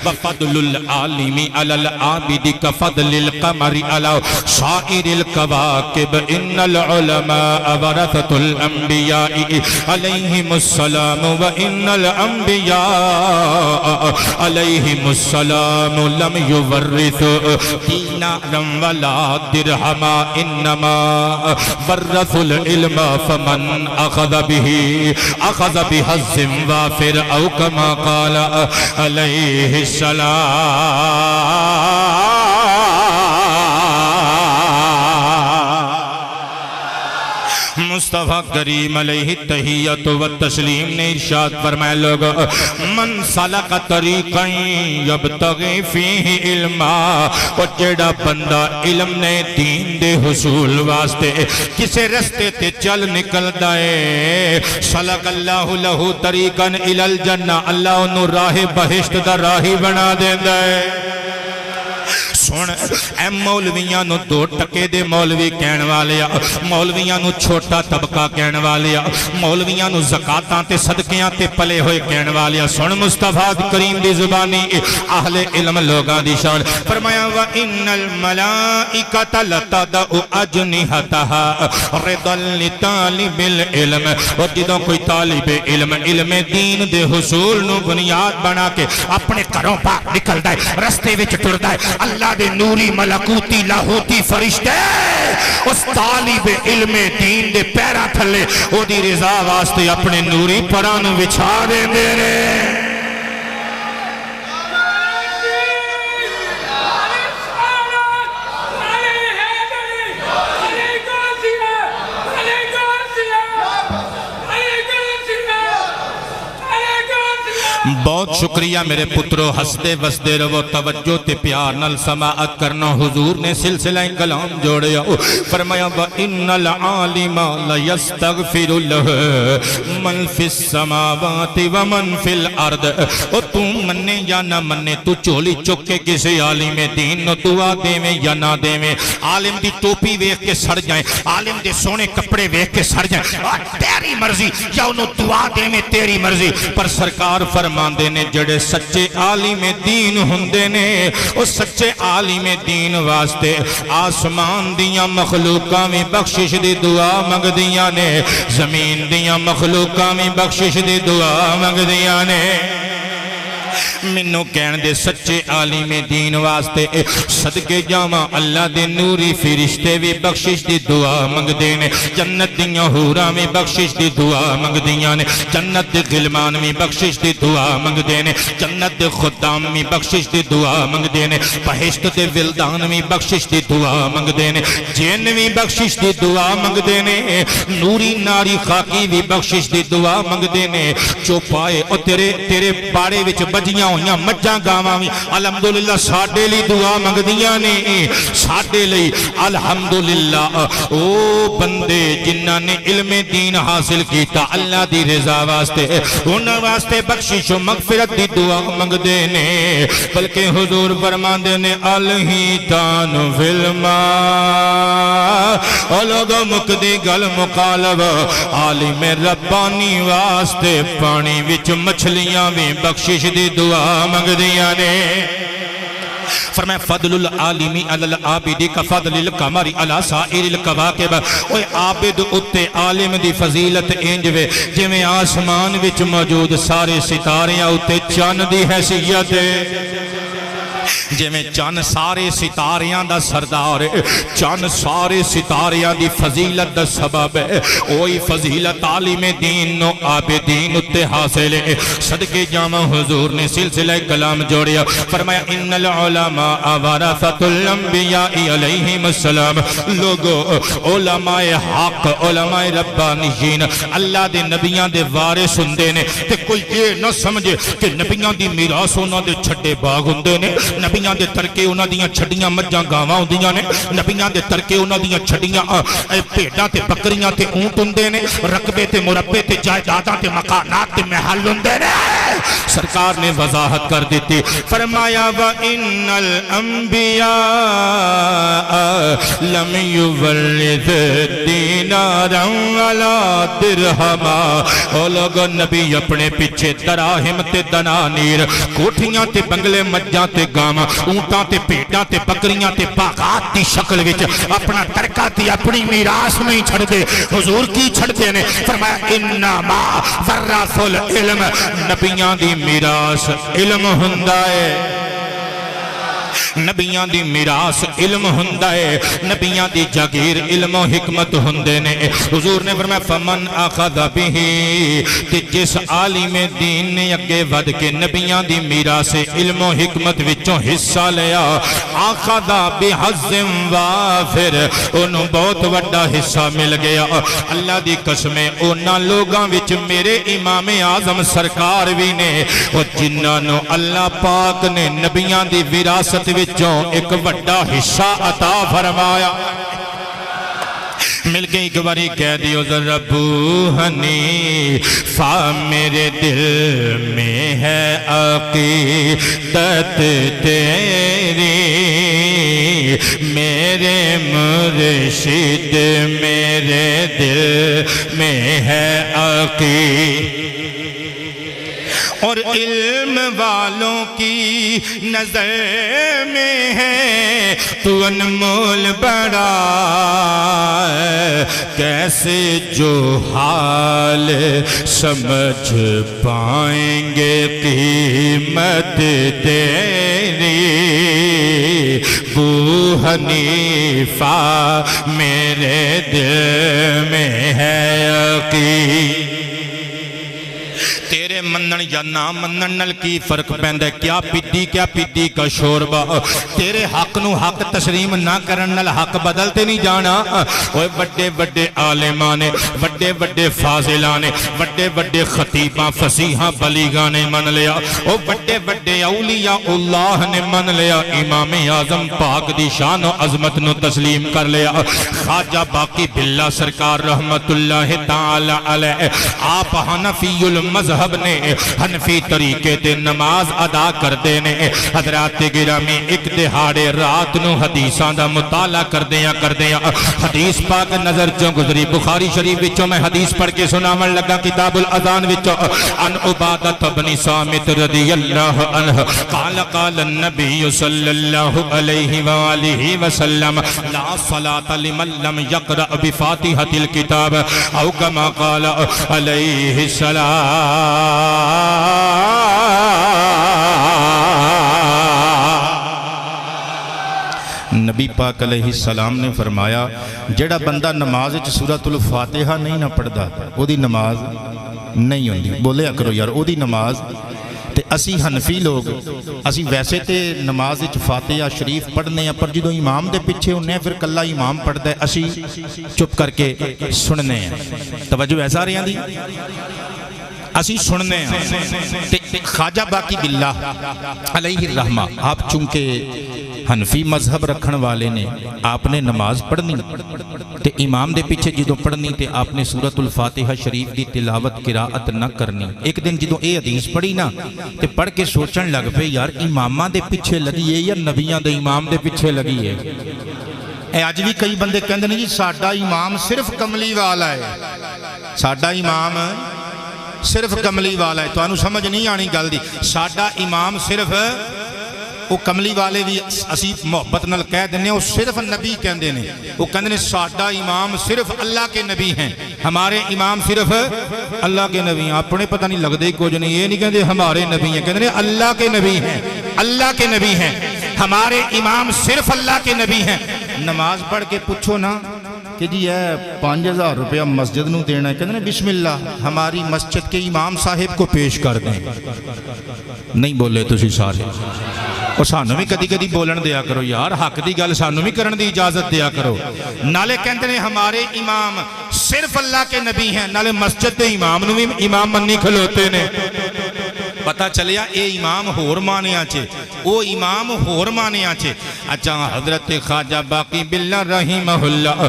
وفضل العالم على العابد كفضل القمر على سائر الكواكب ان العلماء ورثة الانبياء عليهم السلام وان الانبياء عليهم السلام لم يورثوا دينارا ولا درهما انما ورثوا العلم فمن اخذ به اخذ بحظ وافر او كما قال عليه السلام مصطفیٰ کریم علیہ التحیت و تسلیم نے ارشاد فرمایا لوگ من سلک طریقا یبتغی فیہ علما اور جڑا بندہ علم نے دین دے حصول واسطے کسے رستے تے چل نکل دائے سلک اللہ لہو طریقا الی الجنہ اللہ انہوں راہ بہشت دا راہی بنا دے دائے سن اے مولویاں نو دو ٹکے دے مولوی کہن والیا مولویاں نو چھوٹا طبقہ کہن والیا مولویاں نو زکاتاں تے صدقیاں تے پلے ہوئے کہن والیا سن مصطفیٰ کریم دی زبانی اہل علم لوگاں دی شان فرمایا وَإِنَّ الْمَلَائِكَةَ لَتَدَعُ أَجْنِحَتَهَا رِضًا لِطَالِبِ الْعِلْمِ اور جدوں کوئی طالب علم علم دین دے حصول نو بنیاد بنا کے اپنے گھروں پاک نکل دائے رستے وچ ٹر دائے اللہ دے نوری ملکوتی لاہوتی فرشتے اس طالب علم دین دے پیرا تھلے او دی رضا واسطے اپنے نوری پرانو بچھا دیں دے رہے بہت شکریہ میرے پترو ہستے وسدے رو توجہ تے پیار نل سماعت کرنا حضور نے سلسلہ کلام جوڑیا فرمایا وَإِنَّ الْعَالِمَ لَيَسْتَغْفِرُ لَهُ مَنْ فِي السَّمَاوَاتِ وَمَنْ فِي الْأَرْضِ اور تو مننے یا نہ مننے تو چولی چکے کسی عالم دین نو دعا دے میں یا نہ دے میں عالم دی ٹوپی ویکھ کے سڑ جائیں عالم دے سونے کپڑے ویکھ کے سڑ جائیں اور تیری مرضی یا انہوں دعا دے میں تیری مرضی پر سرکار فرماندے نے جڑے سچے عالم دین ہندے نے اس سچے عالم دین واسطے آسمان دیاں مخلوقاں میں بخشش دی دعا مانگ دیاں نے زمین دیاں مخلوقاں میں بخشش دی دعا مانگ دیاں نے منو کہن دے سچے عالم دین واسطے صدقے جاواں اللہ دے نوری فرشتے بھی بخشش دی دعا منگ دینے جنت دیاں حوراں میں بخشش دی دعا منگ دیاں نے جنت دے غلمان میں بخشش دی دعا منگ دینے جنت دے خدام میں بخشش دی دعا منگ دینے بہشت دے ولدان میں بخشش دی دعا منگ دینے جن میں بخشش دی دعا منگ دینے نوری ناری خاکی بھی بخشش دی دعا منگ دینے چوپائے اور تیرے باڑے وچ بجیاں ہویاں مجھاں گاواں وی الحمدللہ ساڈے لئی دعا منگدیاں نے ساڈے لئی الحمدللہ او بندے جنہاں نے علم دین حاصل کیتا اللہ دی رضا واسطے انہاں واسطے بخشش و مغفرت دی دعا منگدے نے بلکہ حضور فرماندے نے الہیتان فی الماء اور لوگوں مکدی گل مقالب عالم ربانی واسطے پانی وچ مچھلیاں بھی بخشش دی دعا منگ دیا نے فرمایا فضل العالمی علی العابدی کا فضل القمر علی سائر الکواکب اوہ عابد اتے عالم دی فضیلت انجوے جویں آسمان وچ موجود سارے ستاریاں اتے چاند دی حیثیت جویں چاند سارے ستاریاں دا سردار چاند سارے ستاریاں دی فضیلت دا سبب ہے اوہی فضیلت عالم دین نو عابدین اتے حاصل ہے صدقے جامع حضور نے سلسلہ کلام جوڑیا فرمایا ان العلماء ورثۃ الانبیاء علیہم السلام لوگو علماء حق علماء ربانیین اللہ دے نبیاں دے وارث ہوندے نے تے کوئی یہ نہ سمجھے کہ نبیاں دی میراث انہاں دے چھڈے باغ ہوندے نے نبیاں دے ترکے انہاں دیاں چھڈیاں مجھاں گاواں ہوندیاں نے نبیاں دے ترکے انہاں دیاں چھڈیاں بھیڈاں تے بکریاں تے اونٹ ہوندے نے رقبے تے مربے تے جائیداداں تے مکانات تے محل ہوندے نے سرکار نے وضاحت کر دیتی فرمایا وَإِنَّ الْأَنْبِيَاءَ لَمْ يُوَلِّدْ دِينَارًا وَلَا دِرْہَمًا او لوگوں نبی اپنے پیچھے دراہم تے دنانیر کوٹھیاں تے بنگلے مجھاں تے گاواں اونٹاں تے بھیڈاں تے بکریاں تے باغات دی شکل وچ اپنا ترکہ تے اپنی میراث نہیں چھڑ دے حضور کی چھڑ دے نے فرمایا انما ورث العلم نبیاں دی میراث علم ہوندا ہے نبیاں دی میراث علم ہوندا ہے نبیاں دی جاگیر علم و حکمت ہوندے نے حضور نے فرمایا فمن اخذ به تے جس عالم دین نے اگے ود کے نبیاں دی میراث علم و حکمت وچوں حصہ لیا اخذ بحظ وافر انہوں بہت بڑا حصہ مل گیا اللہ دی قسم انہاں لوگاں وچ میرے امام اعظم سرکار بھی نے اور جنہاں نو اللہ پاک نے نبیاں دی وراثت وچوں ایک بڑا حصہ عطا فرمایا مل کے ایک باری کہہ دیو ذرا بوہنی فا میرے دل میں ہے عقیدت تیری میرے مرشد میرے دل میں ہے عقیدت اور علم والوں کی نظر میں ہے تو انمول بڑا کیسے جو حال سمجھ پائیں گے قیمت تیری بو حنیفہ میرے دل میں ہے یقین تیرے منن یا نہ منن نل کی فرق پیندے کیا پیدی کا شوربہ تیرے حق نو حق تسلیم نہ کرن نل حق بدلتے نہیں جانا اوہ بڑے بڑے عالمانے بڑے فاضلانے بڑے خطیباں فصیحاں بلیغانے من لیا اوہ بڑے اولیاء اللہ نے من لیا امام اعظم پاک دی شان و عظمت نو تسلیم کر لیا خواجہ باقی باللہ سرکار رحمت اللہ تعالی علیہ آپ حنفی المذہب نے حنفی طریقے تے نماز ادا کر دینے حضرات گرامی ایک دہاڑے رات نو حدیثاں دا مطالعہ کر دیا حدیث پاک نظر چوں گزری بخاری شریف وچوں میں حدیث پڑھ کے سناون لگا کتاب الاذان وچوں ان عبادہ بن صامت رضی اللہ عنہ قال النبی صلی اللہ علیہ وآلہ وسلم لا صلاة لمن لم یقرأ بفاتحة الكتاب او کما قال علیہ السلام نبی پاک علیہ السلام نے فرمایا جڑا بندہ نماز وچ سورۃ الفاتحہ نہیں نہ پڑھدا او دی نماز نہیں ہوندی بولیا کرو یار او دی نماز تے اسی حنفی لوگ اسی ویسے تے نماز وچ فاتحہ شریف پڑھنے ہیں پر جدوں امام دے پیچھے ہونے ہیں پھر کلا امام پڑھدا ہے اسی چپ کر کے سننے ہیں توجہ ایسا رہی دی اسی سننے ہیں خواجہ باقی باللہ علیہ الرحمہ آپ چونکہ حنفی مذہب رکھن والے نے آپ نے نماز پڑھنی تے امام دے پیچھے جدوں پڑھنی تے آپ نے سورۃ الفاتحہ شریف دی تلاوت قرات نہ کرنی ایک دن جدوں اے حدیث پڑھی نا تے پڑھ کے سوچن لگ پے یار اماماں دے پیچھے لگی ہے یا نبیاں دے امام دے پیچھے لگی ہے اے اج بھی کئی بندے کہندے نے جی ساڈا امام صرف کملی والا ہے ساڈا امام صرف کملی والا ہے تو انہوں سمجھ نہیں آنی گل دی ساڈا امام صرف وہ کملی والے بھی اسی محبت نال کہہ دینے وہ صرف نبی کہندے نے وہ کہندے نے ساڈا امام صرف اللہ کے نبی ہیں ہمارے امام صرف اللہ کے نبی ہیں اپنے پتہ نہیں لگ دے کچھ نہیں یہ نہیں کہندے ہمارے نبی ہیں کہندے نے اللہ کے نبی ہیں اللہ کے نبی ہیں ہمارے امام صرف اللہ کے نبی ہیں نماز پڑھ کے پوچھو نا کہ جی ہے 5000 روپیہ مسجد نو دینا ہے کہتے ہیں بسم اللہ ہماری مسجد کے امام صاحب کو پیش کر دیں نہیں بولے تو سارے اور سانو بھی کدی بولن دیا کرو یار حق دی گل سانو بھی کرن دی اجازت دیا کرو نالے کہتے ہیں ہمارے امام صرف اللہ کے نبی ہیں نالے مسجد دے امام نو بھی امام منی کھلوتے نے پتہ چلیا اے امام ہور مانیا چھے او امام ہور مانیا چھے. اچھا حضرت خواجہ باقی باللہ رحمہ اللہ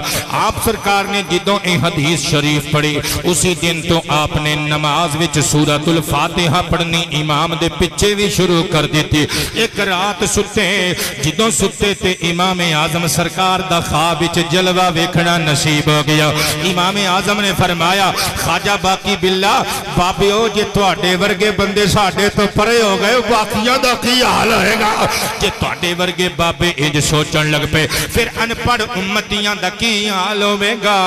آپ سرکار نے جدوں اے حدیث شریف پڑھی اسی دن تو آپ نے نماز وچ سورۃ الفاتحہ پڑھنی امام دے پچھے بھی شروع کر دیتی. ایک رات ستے جدوں ستے تے امام اعظم سرکار دا خواب وچ جلوہ ویکھنا نصیب ہو گیا. امام اعظم نے فرمایا خواجہ باقی باللہ بابیو جے تواڈے ورگے بندے ساڈے تو پرے ہو گئے باقیاں دا کی حال ہوئے گا. جے تواڈے ورگے بابے انج سوچن لگ پے پھر انپڑھ امتیاں دا کی حال ہوئے گا.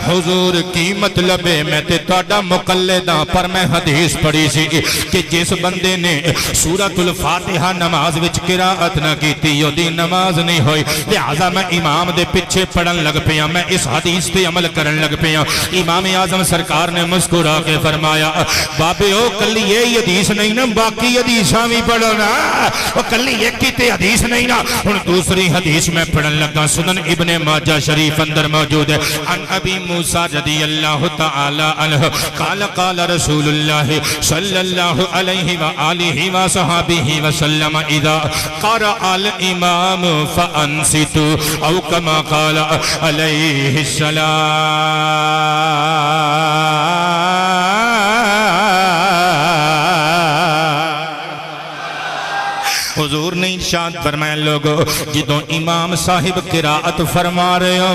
حضور کی مطلب ہے میں تے تواڈا مقلداں پر میں حدیث پڑھی سی کہ جس بندے نے سورۃ الفاتحہ نماز وچ قرات نہ کیتی اودی نماز نہیں ہوئی. لہذا میں امام دے پیچھے پڑھن لگ پیا میں اس حدیث تے عمل کرن لگ پیا. امام اعظم سرکار نے مسکرا کے فرمایا بابے او کلی یہ حدیث نہیں نا باقی حدیثاں بھی پڑھو نا او کلی ایک ہی تے حدیث نہیں نا. ہن دوسری حدیث میں پڑھن لگا سنن ابن ماجہ شریف اندر موجود ہے. عن ابی موسیٰ رضی اللہ تعالی عنہ قال قال رسول اللہ صلی اللہ علیہ وآلہ وصحابہ وسلم اذا قرأ الامام فانصتوا او کما قال علیہ السلام. حضور نے ارشاد فرمایا لوگو جدوں امام صاحب قرات فرما رہے ہو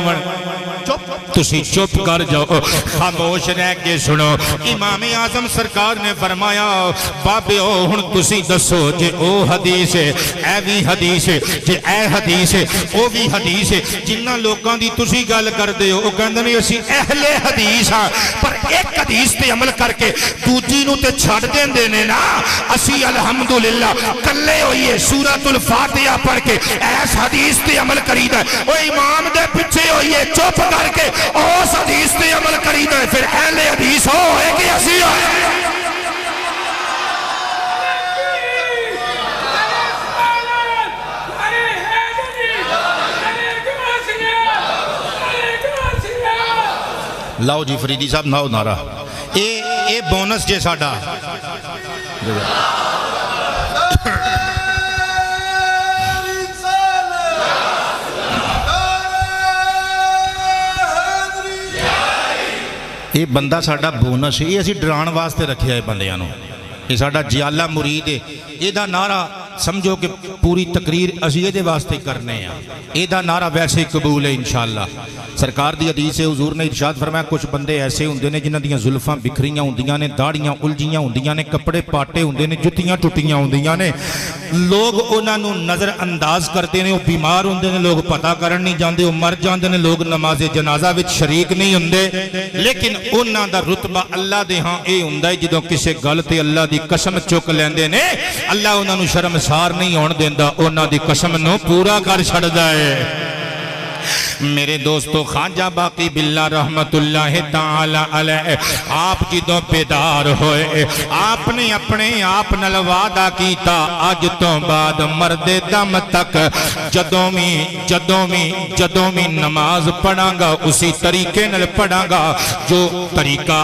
تسی چپ کر جاؤ خاموش رہ کے سنو. امام اعظم سرکار نے فرمایا بابے او ہن تسی دسو جے او حدیث ہے اے بھی حدیث ہے جے اے حدیث ہے او بھی حدیث ہے. جنہ لوکاں دی تسی گل کردے ہو او کہندے نے اسی اہل حدیث ہاں پر ایک حدیث تے عمل کر کے دوجی نو تے چھڈ دیندے نے نا. اسی الحمدللہ کلے ہوئیے سورۃ الفاتحہ پڑھ کے ایس حدیث تے عمل کریدا ہے. او امام دے پیچھے ہوئیے چپ کر کے اس حدیث تے عمل کریدا ہے. پھر اہل حدیث ہوئے کہ اسی ہوئے. لاؤ جی فریدی صاحب ناؤ نارا اے بونس جے ساڑا یہ بندہ ساڑا بونس ہے یہ اسی ڈران واسطے رکھیا ہے بندیاں یہ ساڑا جیالہ مرید ہے یہ دا نعرہ سمجھو کہ پوری تقریر اسی یہ دے واسطے کرنے ہیں یہ دا نعرہ ویسے قبول ہے انشاءاللہ. سرکار دی حدیث ہے حضور نے ارشاد فرمایا کچھ بندے ایسے ہوندے نے جنہ دیاں زلفاں بکھریاں ہوندیاں نے داڑیاں الجھیاں ہوندیاں نے کپڑے پاٹے ہوندے نے جتیاں ٹوٹیاں ہوندیاں نے لوگ انہاں نو نظر انداز کرتے ہیں وہ بیمار ہوندے نے لوگ پتہ کرن نہیں جاندے وہ مر جاندے نے لوگ نماز جنازہ وچ شریک نہیں ہوندے لیکن انہاں دا رتبہ اللہ دے ہاں اے ہوندا ہے جدوں کسے گل تے اللہ دی قسم چک لیندے نے اللہ انہاں نو شرمسار نہیں ہون دیندا انہاں دی قسم نو پورا کر چھڑدا ہے. میرے دوستو خواجہ باقی باللہ رحمت اللہ تعالی علیہ آپ جدوں بیدار ہوئے آپ نے اپنے آپ نال وعدہ کیتا اج تو بعد مرد دم تک جدوں میں نماز پڑھاں گا اسی طریقے نال پڑھاں گا جو طریقہ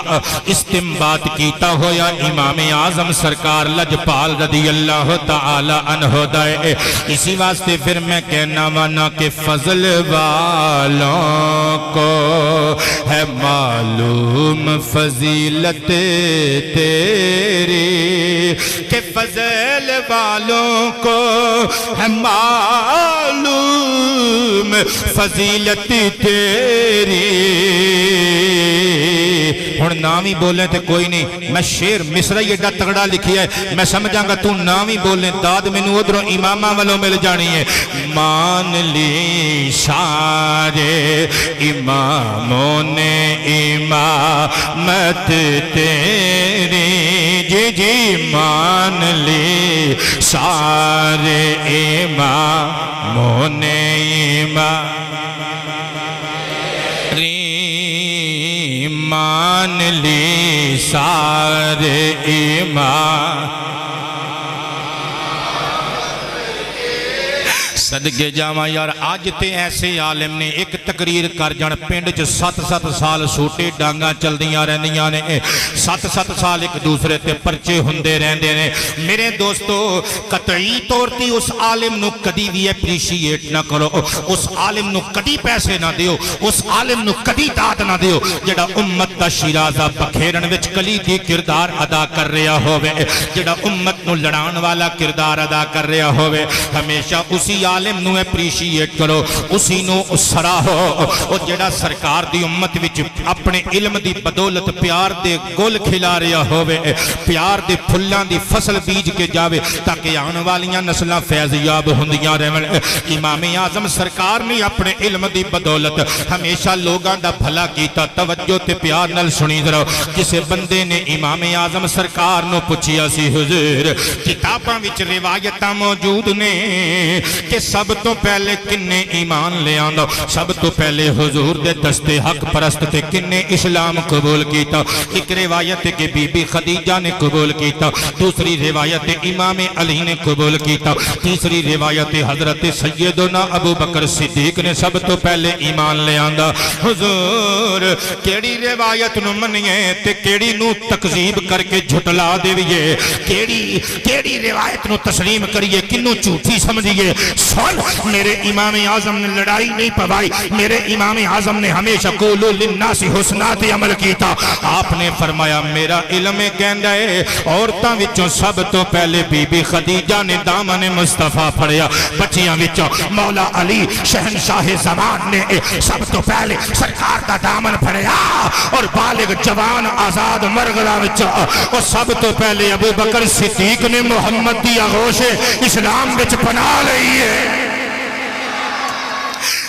استنباط کیتا ہویا امام اعظم سرکار لجپال رضی اللہ تعالی عنہ دائے. اسی واسطے پھر میں کہنا وانا کہ فضل والوں کو ہے معلوم فضیلت تیری کہ فضل والوں کو ہے معلوم فضیلت تیری. ہن نام ہی بولیں تے کوئی نہیں میں شیر مصرہ یہ ایڈا تگڑا لکھی ہے میں سمجھاں گا تو نام ہی بولیں داد میں نو ادھروں امامہ والوں مل جانی ہے. مان لی سارے اماموں نے امامت تیری جی مان لی سارے اماموں نے مان لی سارے امام صدقے جاواں یار آج تے ایسے عالم نے ایک تقریر کر جان پنڈ چ 7-7 سال سوٹے ڈانگاں چلدیاں رہندیاں نے 7-7 سال ایک دوسرے تے پرچے ہوندے رہندے نے میرے دوستو قطعی طور تے اس عالم نو کدی بھی اپریشیٹ نہ کرو اس عالم نو کدی پیسے نہ دیو اس عالم نو کدی داد نہ دیو جڑا امت دا شیرازہ بکھیرن وچ کلیدی کردار ادا کر رہا ہوئے جڑا امت نو لڑان والا کردار ادا کر رہا ہوئے ہمیشہ اسی عالم نو اپریشیٹ کرو اسی نو سراہو اور جڑا سرکار دی امت وچ اپنے علم دی بدولت پیار دے گل کھلا رہا ہوئے پیار دے پھلان دی فصل بیج کے جاوے تاکہ آن والیاں نسلہ فیضیاب ہندیاں رہن امام اعظم سرکار نے اپنے علم دی بدولت ہمیشہ لوگاں دا بھلا کیتا توجہ تے پیار نل سنی ذرا کسے بندے نے امام اعظم سرکار نو پوچھیا سی حضور کتاباں وچ روایتاں موجود نے کہ سب تو پہلے کنے ایمان لے آندا سب تو پہلے حضور دے دستے حق پرست تے کنے اسلام قبول کیتا ایک روایت کہ بی بی خدیجہ نے قبول کیتا دوسری روایت امام علی نے قبول کیتا تیسری روایت حضرت سیدنا ابو بکر صدیق نے سب تو پہلے ایمان لے آندا حضور کیڑی روایت نو منیے تے کیڑی نو تکذیب کر کے جھٹلا دیوئے کیڑی روایت نو تسلیم کریے کنو جھوٹی سمجھئے سن میرے امام اعظم نے لڑائی نہیں پوائی میرے امام اعظم نے ہمیشہ قولو للناس حسنات عمل کیتا آپ نے فرمایا میرا علم کہندا ہے عورتاں وچوں سب تو پہلے بی بی خدیجہ نے دامن مصطفیٰ پھڑیا بچیاں وچوں مولا علی شہنشاہ زمان نے سب تو پہلے سرکار دا دامن پھڑیا اور بالغ جوان آزاد مرغلا وچوں اور سب تو پہلے ابو بکر صدیق نے محمد دی آغوش اسلام وچ پناہ لئی ہے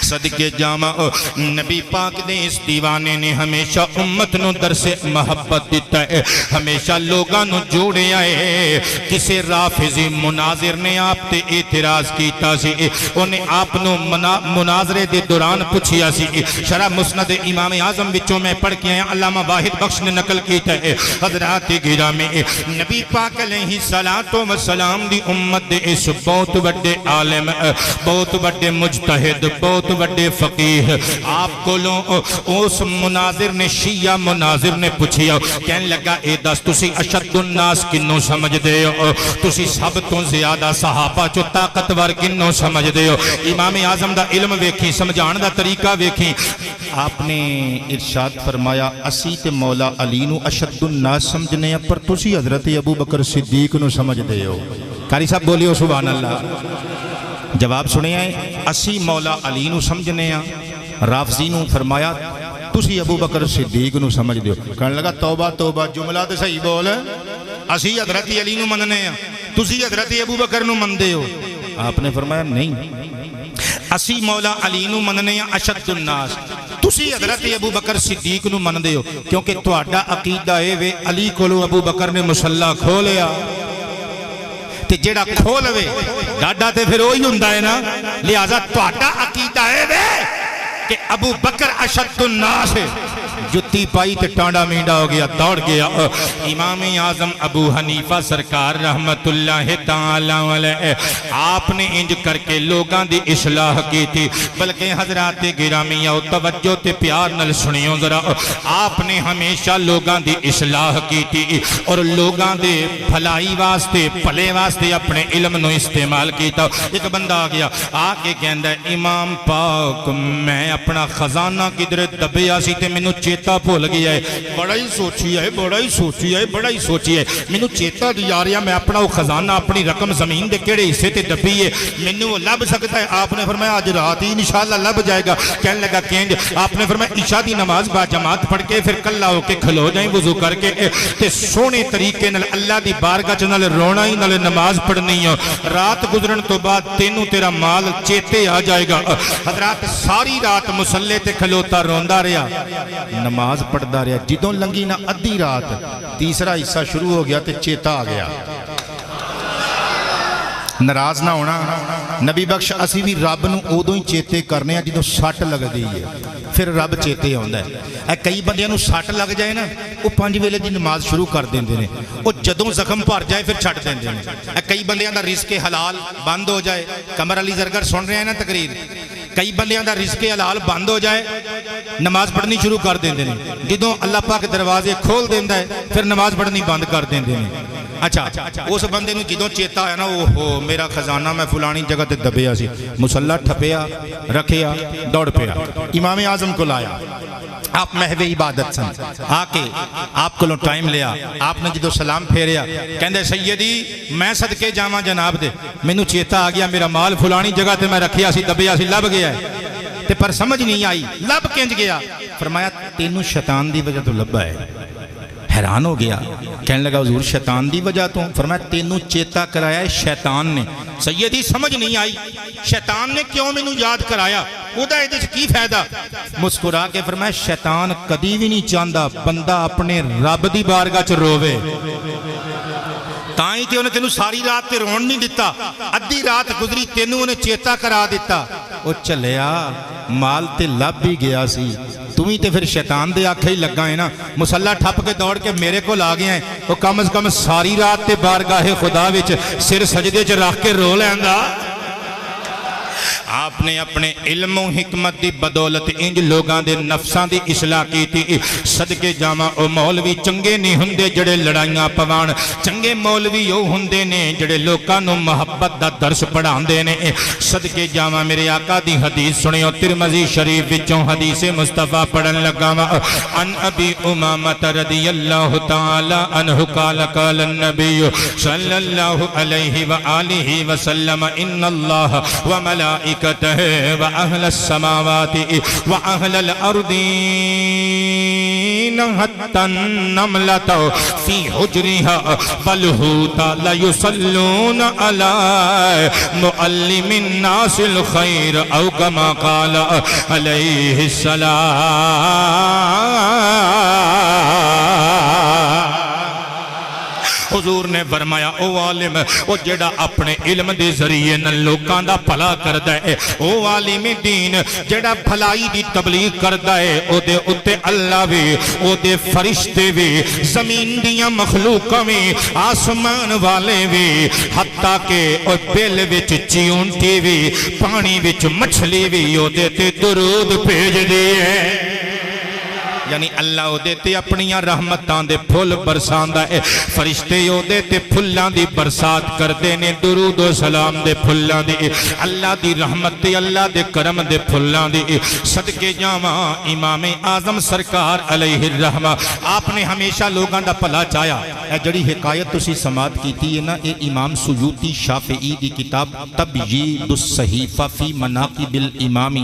صدقے جامع نبی پاک نے اس دیوانے نے ہمیشہ امت نو درس محبت دیتا ہے ہمیشہ لوگاں نو جوڑے آئے کسے رافضی مناظر نے آپ تے اعتراض کیتا سی انہیں آپ نو مناظرے دے دوران پوچھیا سی شرح مسند امام اعظم وچوں میں پڑھ کے آیا علامہ واحد بخش نے نقل کیتا ہے حضرات گرامی نبی پاک علیہ السلام دی امت دے اس بہت بڑے عالم بہت بڑے مجتہد بہت بڑے فقیہ آپ کو اس مناظر نے شیعہ مناظر نے پوچھیا کہنے لگا اے دس تسی اشد الناس کنوں سمجھ دے ہو تسی سب تو زیادہ صحابہ جو طاقتور کنوں سمجھ دے ہو امام اعظم دا علم ویکھی سمجھان دا طریقہ ویکھی آپ نے ارشاد فرمایا اسی تے مولا علی نو اشد الناس سمجھنے پر تسی حضرت ابو بکر صدیق نو سمجھ دے ہو قاری صاحب بولیو سبحان اللہ جواب سنے آئے اسی مولا علی نو سمجھنے ہیں رافضی نو فرمایا تسی ابو بکر صدیق نو سمجھ دیو کہنے لگا توبہ توبہ جملہ دے صحیح بول اسی حضرت علی نو مننے ہیں تسی حضرت ابو بکر نو من دے ہو آپ نے فرمایا نہیں اسی مولا علی نو مننے ہیں اشد الناس تسی حضرت ابو بکر صدیق نو من دے ہو کیونکہ تواڈا عقیدہ ہے وے علی کولو ابو بکر نے مصلی کھولیا تے جیڑا کھولوے ڈاڈا تے پھر وہی ہوندا ہے نا لہذا تہاڈا عقیدہ ہے وے کہ ابو بکر اشد الناس ہے جتی پائی تے ٹانڈا مینڈا ہو گیا دوڑ گیا امام اعظم ابو حنیفہ سرکار رحمت اللہ تعالی علیہ آپ نے انج کر کے لوگاں دی اصلاح کی تھی بلکہ حضرات گرامی او توجہ تے پیار نل سنیو ذرا آپ نے ہمیشہ لوگاں دی اصلاح کی تھی اور لوگاں دے بھلائی واسطے بھلے واسطے اپنے علم نو استعمال کیتا ایک بندہ آ گیا آ کے کہندا ہے امام پاک میں اپنا خزانہ کدھر دبیا سی تے مینوں چیتا بھول گیا ہے بڑا ہی سوچی ہے بڑا ہی سوچی ہے بڑا ہی سوچی ہے مینوں چیتا دی آ رہا میں اپنا وہ خزانہ اپنی رقم زمین دے کیڑے حصے تے دبی ہے مینوں وہ لب سکتا ہے آپ نے فرمایا آج رات ہی انشاءاللہ لب جائے گا کہنے لگا کینج آپ نے فرمایا عشاء دی نماز با جماعت پڑھ کے پھر کلا ہو کے کھلو جائیں وضو کر کے تے سونے طریقے نال اللہ دی بارگاہ چ نال رونا ہی نال نماز پڑھنی ہے رات گزرن تو بعد تینوں تیرا مال چیتے آ جائے گا حضرات ساری رات مسلے تے کھلوتا روندا رہا نماز پڑھدا رہا جدوں لنگی نہ ادھی رات تیسرا حصہ شروع ہو گیا تے چیتا آ گیا ناراض نہ ہونا نبی بخش اسی بھی رب نو اودوں ہی چیتے کرنے ہیں جدوں سٹ لگ دی ہے پھر رب چیتے ہوندا ہے کئی بندیاں نو سٹ لگ جائے نا وہ 5 ویلے دی نماز شروع کر دیندے نے وہ جدوں زخم بھر جائے پھر چھڈ دیندے نے کئی بندیاں دا رزق حلال بند ہو جائے قمر علی زرگر سن رہے ہیں نا تقریر کئی بندیاں دا رزق حلال بند ہو جائے نماز پڑھنی شروع کر دیندے نے، جدوں اللہ پاک دروازے کھول دیندا ہے پھر نماز پڑھنی بند کر دیندے نے۔ اچھا اس بندے نوں جدوں چیتا آیا نا اوہو میرا خزانہ میں فلانی جگہ تے دبیا سی، مصلی ٹھپیا رکھیا دوڑ پیا، امام اعظم کو لایا، آپ محو عبادت سن، آ کے آپ کو ٹائم لیا، آپ نے جدو سلام پھیریا کہندے سیدی میں صدقے جاواں جناب دے، مینوں چیتا آ گیا میرا مال فلانی جگہ تے میں رکھیا سی دبیا سی لب گیا ہے تے پر سمجھ نہیں آئی لب کنج گیا، فرمایا تینوں شیطان دی وجہ تو لبا ہے، حیران ہو گیا کہنے لگا حضور شیطان دی وجہ تو، فرمایا تینوں چیتا کرایا ہے شیطان نے، سیدی سمجھ نہیں آئی شیطان نے کیوں مینوں یاد کرایا، وہ دا ایدے کی فائدہ، مسکرا کے فرمایا شیطان کدی بھی نہیں چاہندا بندہ اپنے رب دی بارگاہ چ روے، تائیں تے انہیں تینوں ساری رات تے رون نہیں دیتا، ادھی رات گزری تینوں انہیں چیتا کرا دیتا، وہ چلیا مال تے لب بھی گیا سی، تمہیں تے پھر شیطان دے آکھے ہی لگا ہے نا، مصلی ٹھپ کے دوڑ کے میرے کو لا گیا ہے، وہ کم از کم ساری رات تے بارگاہ خدا وچ سر سجدے چ رکھ کے رو لیندا۔ آپ نے اپنے علم و حکمت دی بدولت انج لوگاں دے نفساں دی اصلاح کی تھی، صدقے جاواں او مولوی چنگے نہیں ہوندے جڑے لڑائیاں پوان، چنگے مولوی او ہوندے نے جڑے لوکاں نوں محبت دا درس پڑھاندے نے، صدقے جاواں میرے آقا دی حدیث سنیو ترمذی شریف وچوں حدیث مصطفیٰ پڑھن لگا وا، ان ابی امامہ رضی اللہ تعالی عنہ قال قال النبی صلی اللہ علیہ وآلہ وسلم ان اللہ وملائکتہ وأهل السماوات وأهل الأرضين حتى النملة في حجرها والهوت ليصلون على معلم الناس الخير أو كما قال عليه السلام۔ حضور نے فرمایا او عالم او جڑا اپنے علم دے ذریعے نہ لوکاں دا بھلا کردا ہے، او عالم دین جڑا بھلائی دی تبلیغ کردا ہے، او دے اُتے اللہ وی او دے فرشتے وی زمین دیاں مخلوقاں وی آسمان والے وی حتیٰ کہ او بل وچ چیونٹی وی پانی وچ مچھلی وی او دے تے درود بھیج دے ہیں، یعنی اللہ او دیتے اپنیاں رحمتاں دے پھول برساندہ ہے، فرشتے او دیتے پھلاں دی برسات کردے نے، درود و سلام دے پھلاں دی، اللہ دی رحمت دے اللہ دے کرم دے پھلاں دی، صدقے جاواں امام اعظم سرکار علیہ الرحمہ آپ نے ہمیشہ لوگاں دا بھلا چاہیا۔ اے جڑی حکایت تسی سماعت کیتی ہے نا، اے امام سیوطی شافعی دی کتاب تبیید الصحیفہ فی مناقب الامام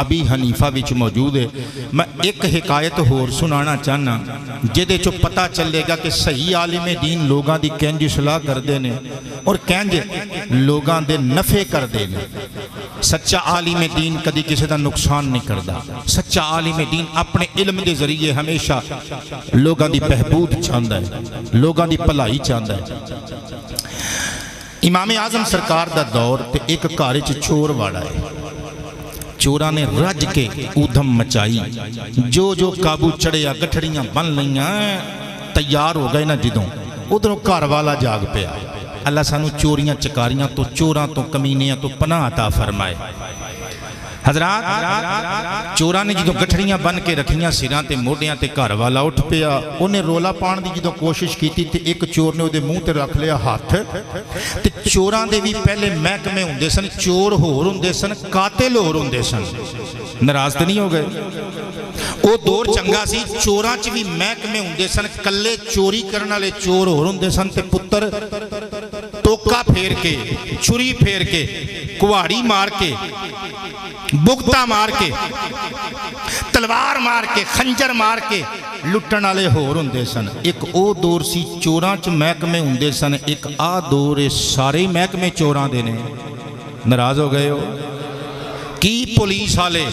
ابی حنیفہ وچ موجود ہے، میں ایک حکایت اور سنانا چاہنا جدے چو پتہ چلے گا کہ صحیح عالم دین لوگاں دی کینج اصلاح کر دینے اور کینج لوگاں دے نفع کر دینے۔ سچا عالم دین کدی کسی دا نقصان نہیں کردا، سچا عالم دین اپنے علم دے ذریعے ہمیشہ لوگاں دی بہبود چاہندا ہے، لوگاں دی بھلائی چاہندا ہے۔ امام اعظم سرکار دا دور تے ایک گھر وچ چور واڑا ہے، چوراں نے رج کے اودھم مچائی، جو جو قابو چڑھیا گٹھڑیاں بن لیاں تیار ہو گئے نا، جدوں ادھروں گھر والا جاگ پیا، اللہ سانو چوریاں چکاریاں تو چوراں تو کمینیاں تو پناہ عطا فرمائے۔ حضرات چوراں نے جدوں گٹھڑیاں بن کے رکھیاں سراں تے موڈیاں تے گھر والا اٹھ پیا، انہیں رولا پان دی جدوں کوشش کیتی تے ایک چور نے دے منہ تے رکھ لیا ہاتھ، تے چوراں دے بھی پہلے محکمے ہوندے سن، چور ہور ہوندے سن قاتل ہور ہوندے سن، ناراض تے نہیں ہو گئے؟ او دور چنگا سی، چوراں چ بھی محکمے ہوندے سن، کلے چوری کرن والے چور ہور ہوندے سن تے پتر ٹوکا پھیر کے چھری پھیر کے کواڑی مار کے بگتا مار کے تلوار مار کے خنجر مار کے لٹن والے ہور ہوندے سن۔ ایک او دور سی چوراں چ محکمے ہوندے سن، ایک آ دور سارے محکمے چوراں دے نے۔ ناراض ہو گئے ہو؟ کی پولیس والے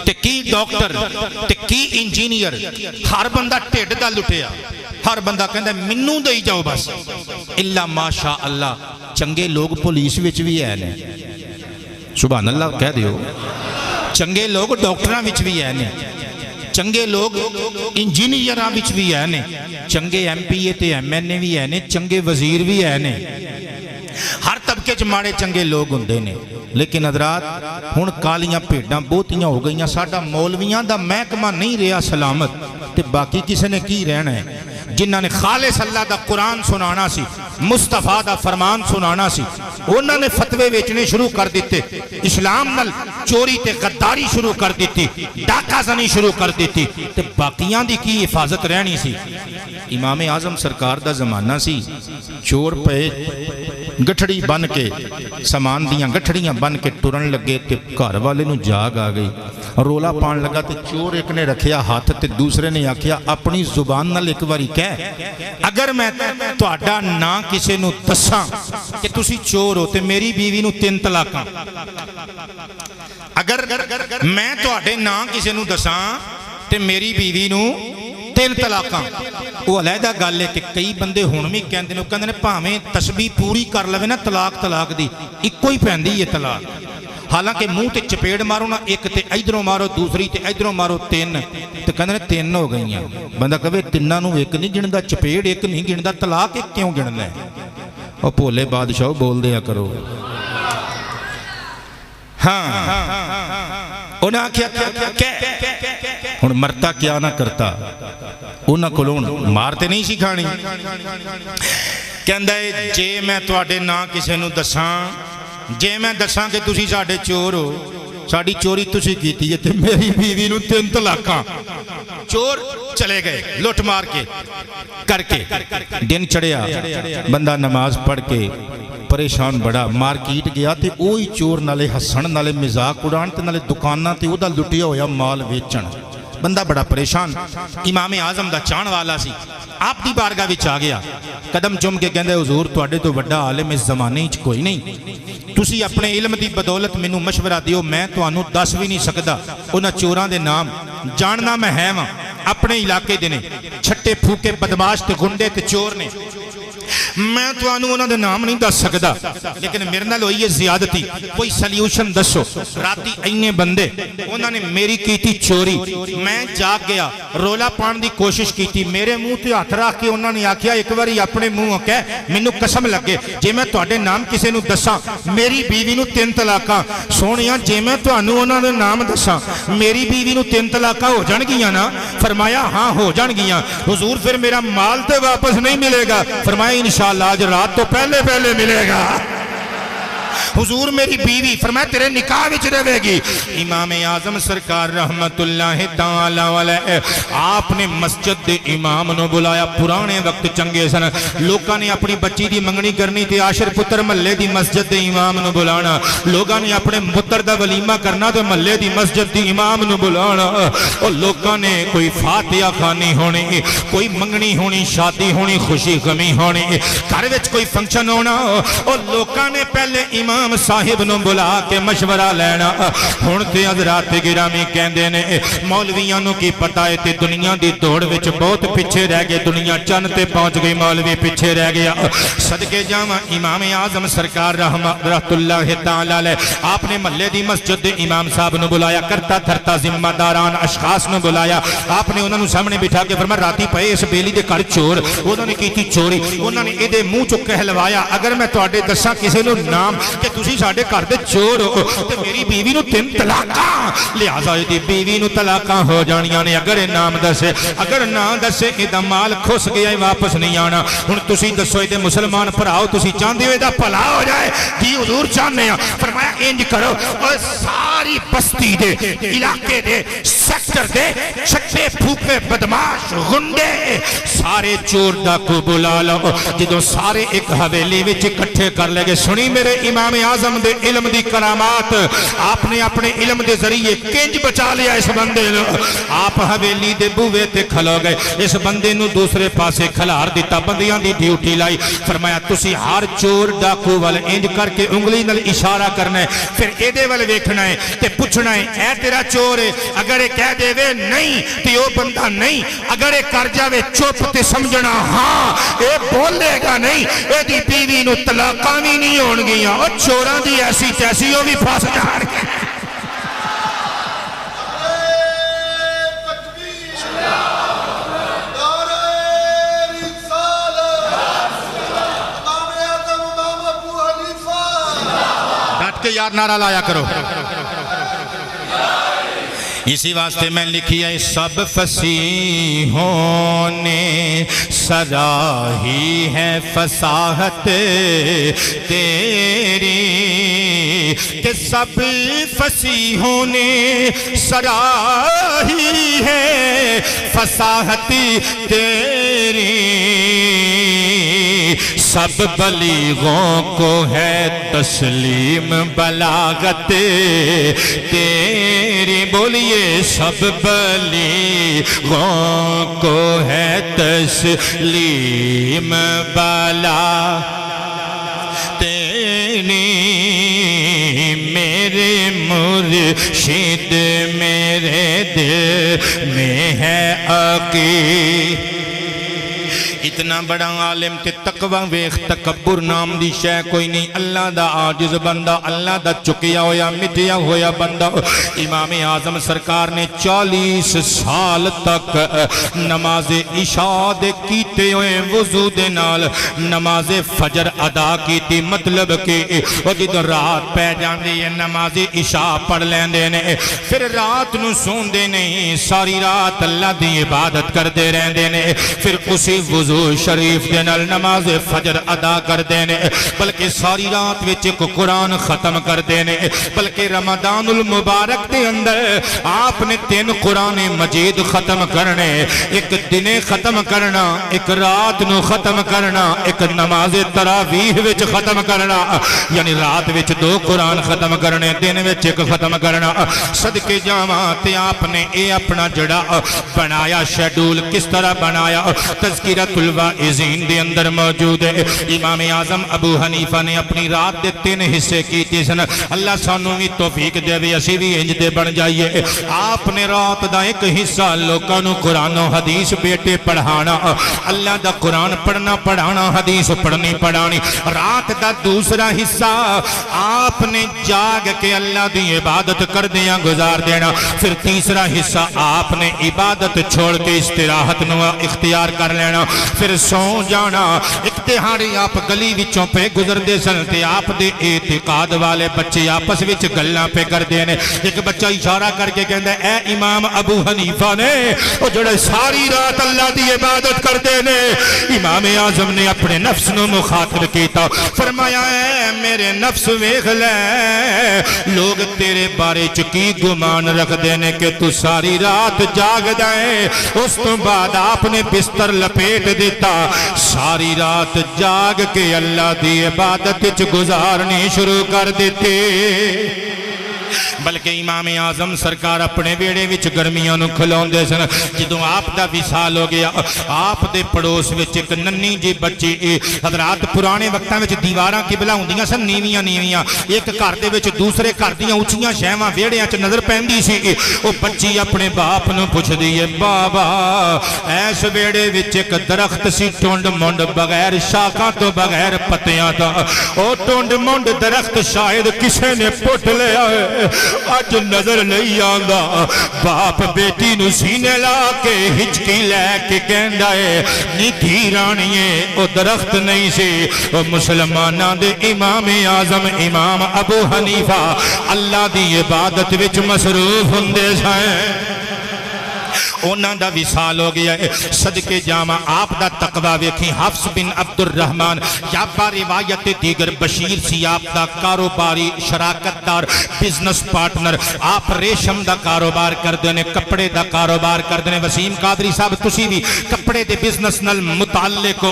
تے کی ڈاکٹر تے کی انجینئر، ہر بندہ ٹھڈ دا لٹیا، ہر بندہ کہندا مینوں دئی جاؤ بس، الا ماشاء اللہ چنگے لوگ پولیس وچ بھی ہے نے، سبحان اللہ کہہ دیو، چنگے لوگ ڈاکٹراں وچ بھی ہے نے، چنگے لوگ انجینئراں وچ بھی ہے نے، چنگے ایم پی اے تے ایم این اے بھی ہے نے، چنگے وزیر بھی ہے نے، ہر طبقے چ ماڑے چنگے لوگ ہوندے نے۔ لیکن حضرات ہن کالیاں بھیڈاں بہتیاں ہو گئیاں، ساڈا مولویاں دا محکمہ نہیں رہا سلامت، تے باقی کسی نے کی رہنا ہے؟ جنہاں نے خالص اللہ دا قرآن سنانا سی، مصطفیٰ دا فرمان سنانا سی، انہاں نے فتوے بیچنے شروع کر دیتے، اسلام نال چوری تے غداری شروع کر دیتی، ڈاکہ زنی شروع کر دیتی، تے باقیاں دی کی حفاظت رہنی سی؟ امام اعظم سرکار دا زمانہ سی، چور پہ گٹھڑی بن کے سامان دیاں گٹھڑیاں بن کے ٹرن لگے تے گھر والے نو جاگ آ گئی، رولا پان لگا تے چور ایک نے رکھیا ہاتھ تے دوسرے نے آکھیا اپنی زبان نال ایک واری کہہ، اگر میں تہاڈا نا کسے نو دساں کہ تسی چور ہو تے میری بیوی نو 3 طلاقاں، اگر میں تہاڈے نا کسے نو دساں تے میری بیوی نو 3 طلاقاں۔ وہ علیحدہ گل ہے کہ کئی بندے ہن بھی کہندے نے بھاویں تسبیح پوری کر لوے نا طلاق دی اکو ہی پیندی ہے طلاق، حالانکہ منہ تے چپیڑ مارو نا ایک تے ادھروں مارو دوسری تے ادھروں مارو 3 تے کہندے نے 3 ہو گئیاں، بندہ کہے 3 نو ایک نہیں گندا، چپیڑ ایک نہیں گندا، طلاق ایک کیوں گننا ہے؟ او بھولے بادشاہ بول دیا کرو۔ ہاں انہاں آکھیا ہن مرتا کیا نہ کرتا، انہاں کولوں مارتے نہیں سی کھانی، کہندا ہے جے میں تواڈے نا کسے نو دساں، جے میں دساں کہ تسی ساڈے چور ہو، ساڈی چوری تسی کیتی ہے تے میری بیوی نو 3 طلاقاں۔ چور چلے گئے لٹ مار کے کر کے، دن چڑھیا، بندہ نماز پڑھ کے پریشان بڑا مارکیٹ گیا تے اوہی چور نالے ہسن نالے مزاق اڑان تے نالے دکاناں تے او دا لٹیا ہویا مال ویچن، بندہ بڑا پریشان۔ امام اعظم دا چان والا سی، آپ دی بارگاہ وچ آ گیا، قدم چوم کے کہندے حضور تواڈے تو بڑا عالم اس زمانے وچ کوئی نہیں، تسی اپنے علم دی بدولت مینوں مشورہ دیو، میں تانوں دس بھی نہیں سکدا انہاں چوراں دے نام، جاننا میں ہے واں اپنے علاقے دے نے، چھٹے پھوکے بدماش تے گنڈے تے چور نے، میں تو انہوں نے نام نہیں دس سکتا، لیکن میرے نال ہوئی ہے زیادتی، کوئی سلیوشن دسو۔ راتی اینے بندے انہوں نے میری کیتی چوری، میں جاگ گیا، رولا پان دی کوشش کیتی، میرے منہ تے ہاتھ رکھ کے انہوں نے آکھیا ایک باری اپنے منہ کہہ مینوں قسم لگے جے میں تواڈے نام کسے نو دساں میری بیوی نو 3 طلاقاں۔ سونیاں جے میں تانوں انہوں نے نام دساں میری بیوی نو 3 طلاقاں ہو جان گیاں نا؟ فرمایا ہاں ہو جان گیاں۔ حضور پھر میرا مال تے واپس نہیں ملے گا؟ فرمایا انشاءاللہ آج رات تو پہلے ملے گا۔ حضور میری بیوی، فرمایا تیرے نکاح وچ رہے گی۔ امام اعظم سرکار رحمت اللہ تعالی علیہ آپ نے مسجد دے امام نو بلایا، پرانے وقت چنگے سن، لوگاں نے اپنی بچی دی منگنی کرنی تے عاشر پتر محلے دی مسجد دے امام نو بلانا، لوگاں نے اپنے پتر دا ولیمہ کرنا تے محلے دی مسجد دی امام نو بلانا، اور لوگاں نے کوئی فاتحہ خوانی ہونی، کوئی منگنی ہونی، شادی ہونی، خوشی غمی ہونی، گھر وچ کوئی فنکشن ہونا، اور لوگاں نے پہلے امام صاحب نو بلا کے مشورہ لینا۔ ہن تے حضرات گرامی کہندے نے مولویاں نو کی پتہ ہے تے دنیا دی دوڑ وچ بہت پیچھے رہ گئے، دنیا چند تے پہنچ گئی، مولوی پیچھے رہ گیا۔ صدقے جاواں امام اعظم سرکار رحمت اللہ تعالی علیہ آپ نے محلے دی مسجد دے امام صاحب نو بلایا، کرتا دھرتا ذمہ داران اشخاص نو بلایا، آپ نے انہاں نو سامنے بٹھا کے فرمایا راتی پئے اس بیلی دے گھر چور، انہوں نے کیتی چوری، انہوں نے اے دے منہ چوں کہلوایا اگر میں تواڈے دساں کسے نو نام کہ تسی ساڈے گھر دے چور ہو تے میری بیوی نو 3 طلاقاں، لہذا دی بیوی نو طلاقاں ہو جانیاں نے، اگر نام دسے، اگر نہ دسے ادا مال کھس گیا واپس نہیں آنا۔ ہن تسی دسو اے مسلمان بھراؤ تسی چاہندے ہو ادا بھلا ہو جائے؟ جی حضور چاہنے ہاں۔ فرمایا انج کرو اور ساری بستی دے علاقے دے سیکٹر دے چھٹے پھوکے بدماش گنڈے سارے چور ڈاکو بلا لو، جدوں سارے ایک حویلی وچ اکٹھے کر لے گے۔ سنی میرے امام اعظم دے علم دی کرامات، آپ نے اپنے علم دے ذریعے کنج بچا لیا اس بندے نو۔ آپ حویلی دے بوے تے کھلو گئے، اس بندے نو دوسرے پاسے کھلار دیتا، بندیاں دی ڈیوٹی لائی، فرمایا تسی ہر چور ڈاکو والے انج کر کے انگلی نال اشارہ کرنا ہے، پھر اے دے والے ویکھنا ہے تے پوچھنا ہے اے تیرا چور ہے، اگر اے کہہ دے وے نہیں تے او بندہ نہیں، اگر اے کر جاوے چپ تے سمجھنا ہاں اے بولے گا نہیں، اے دی بیوی نو طلاقاں بھی نہیں ہون گیاں، اور چوراں دی ایسی تیسی وہ بھی پھنس جان گے۔ ڈٹ کے زوردار نعرہ لایا کرو. اسی واسطے میں لکھی ہے سب فصیحوں نے سراہی ہے فصاحت تیری کہ سب فصیحوں نے سراہی ہے فصاحت تیری سب بلیغوں کو ہے تسلیم بلاغت تیری بولیے سب بلیغوں کو ہے تسلیم بلاغت تیری میرے مرشد میرے دل میں ہے عقیدہ. اتنا بڑا عالم تے تقوی ویخ تکبر نام دی شے کوئی نہیں. اللہ دا عاجز بندہ اللہ دا چکیا ہویا مٹیا ہویا بندہ. امام اعظم سرکار نے 40 سال تک نماز عشاء دے کیتے ہوئے وضو دے نال نماز فجر ادا کیتی. مطلب کہ وہ جدو رات پہ جاندی ہے نماز عشاء پڑھ لیندے نے پھر رات نو سون دے نہیں ساری رات اللہ دی عبادت کر دے رہندے نے پھر اسی وضو شریف دے نال نماز فجر ادا کر دینے بلکہ ساری رات وچ کو قرآن ختم کر دینے بلکہ رمضان المبارک دے اندر آپ نے 3 قرآن مجید ختم کرنے ایک دن ختم کرنا ایک رات نو ختم کرنا ایک نماز تراویح وچ ختم کرنا یعنی رات وچ 2 قرآن ختم کرنے دن وچ ایک ختم کرنا. صدقے جاواں تے آپ نے اے اپنا جڑا بنایا شیڈول کس طرح بنایا تذکرۃ الواعظین دے اندر موجود ہے. امام اعظم ابو حنیفہ نے اپنی رات دے 3 حصے کیتے سن. اللہ سانوں بھی توفیق دے وی اسی بھی انج دے بن جائیے. آپ نے رات دا ایک حصہ لوکاں نو قرآن و حدیث بیٹے پڑھانا اللہ دا قرآن پڑھنا پڑھانا حدیث پڑھنی پڑھانی. رات دا دوسرا حصہ آپ نے جاگ کے اللہ دی عبادت کر دیا گزار دینا. پھر تیسرا حصہ آپ نے عبادت چھوڑ کے استراحت نو اختیار کر لینا پھر سو جانا. ایک تہاڑی آپ گلی وچوں پہ گزر دے سن تے آپ دے اعتقاد والے بچے آپس وچ گلاں پہ کر دینے. ایک بچہ اشارہ کر کے کہندا اے امام ابو حنیفہ نے او جڑے ساری رات اللہ دی عبادت کر دینے. امام اعظم نے اپنے نفس نو مخاطب کیتا فرمایا اے میرے نفس ویکھ لے لوگ تیرے بارے چ کی گمان رکھ دینے کہ تو ساری رات جاگ جائے. اس تو بعد آپ نے بستر لپیٹ دیتا ساری رات جاگ کے اللہ دی عبادت گزارنی شروع کر دیتے. بلکہ امام اعظم سرکار اپنے بیڑے وچ گرمیاں نو کھلاوندے سن. جدوں آپ دا وصال ہو گیا آپ دے پڑوس وچ ایک ننی جی بچی حضرات پرانے وقتاں وچ دیواراں قبلہ ہوندیاں سن نیویاں نیویاں ایک گھر دے وچ دوسرے گھر دیاں اونچیاں شہواں ویڑیاں چ نظر پیندی سی. او بچی اپنے باپ نو پوچھدی ہے بابا ایس ویڑے وچ ایک درخت سی ٹونڈ مونڈ بغیر شاخاں تو بغیر پتیاں دا او ٹونڈ مونڈ درخت شاید کسے نے پٹ لیا ہے اج نظر نہیں آندا. باپ بیٹی نو سینے لا کے ہچکی لے کے کہندا ہے نی دھی رانیے او درخت نہیں سی. او مسلماناں دے امام اعظم امام ابو حنیفہ اللہ دی عبادت وچ مصروف ہوندے سن. اونا دا وصال ہو گیا ہے. صدقے جامع آپ دا تقوی ویکھی. حفص بن عبد الرحمن یا با روایت دیگر بشیر سی آپ دا کاروباری شراکت دار بزنس پارٹنر. آپ ریشم دا کاروبار کر دینے کپڑے دا کاروبار کر دینے. وسیم قادری صاحب تسی بھی کپڑے دے بزنس نال متعلق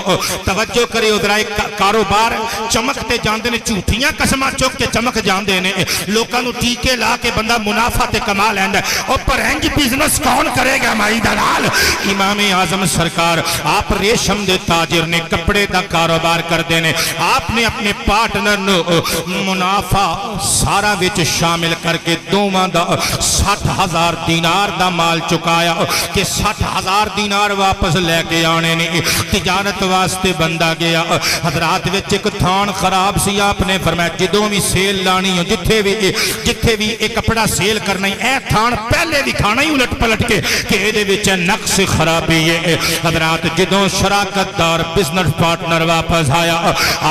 توجہ کرے ادھرائی کاروبار چمکتے جاندے نے جھوٹیاں قسمہ چوک کے چمک جاندے نے لوکاں نو ٹیکے لا کے بندہ منافع تے کما لیندا ہے. اور پر انج بزنس کون کرے گا مائی دلال. امام اعظم سرکار آپ ریشم دے تاجر نے کپڑے دا کاروبار کر دینے. آپ نے اپنے پارٹنر نو منافع سارا وچ شامل کر کے دوواں دا 60,000 دینار دا مال چکایا کہ 60,000 دینار واپس لے کے آنے نے. تجارت واسطے بندہ گیا حضرات وچ ایک تھان خراب سی. آپ نے فرمایا جدوں بھی سیل لانی ہو جتھے بھی ایک کپڑا سیل کرنا اے تھان پہلے دکھانا ہی الٹ پلٹ کے کہ دے وچ نقص خرابی ہے۔ حضرات جدوں شراکت دار بزنس پارٹنر واپس آیا،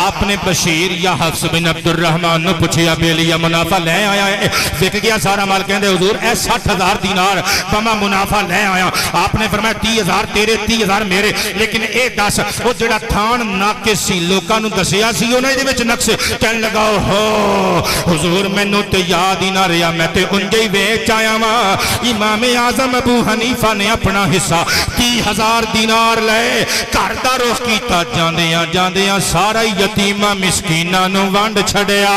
آپ نے بشیر یا حفص بن عبد الرحمن نے پوچھیا بیلیا منافع لے آیا ہے؟ دیکھ گیا سارا مال، کہندے حضور اے 60,000 دینار بما منافع لے آیا۔ آپ نے فرمایا 30,000 تیرے 30,000 میرے، لیکن اے دس وہ جڑا تھان ناقص سی لوکاں نوں دسیا سی انہاں دے وچ نقص کہن لگا ہو حضور مینوں تے یاد ہی نہ رہیا، میں تے انجے ہی ویچ آیا واں۔ امام اعظم ابو حنیفہ نے اپنا حصہ 30,000 دینار لے گھر دا رخ کیتا، جاندیاں جاندیاں سارا یتیماں مسکیناں نوں ونڈ چھڑیا۔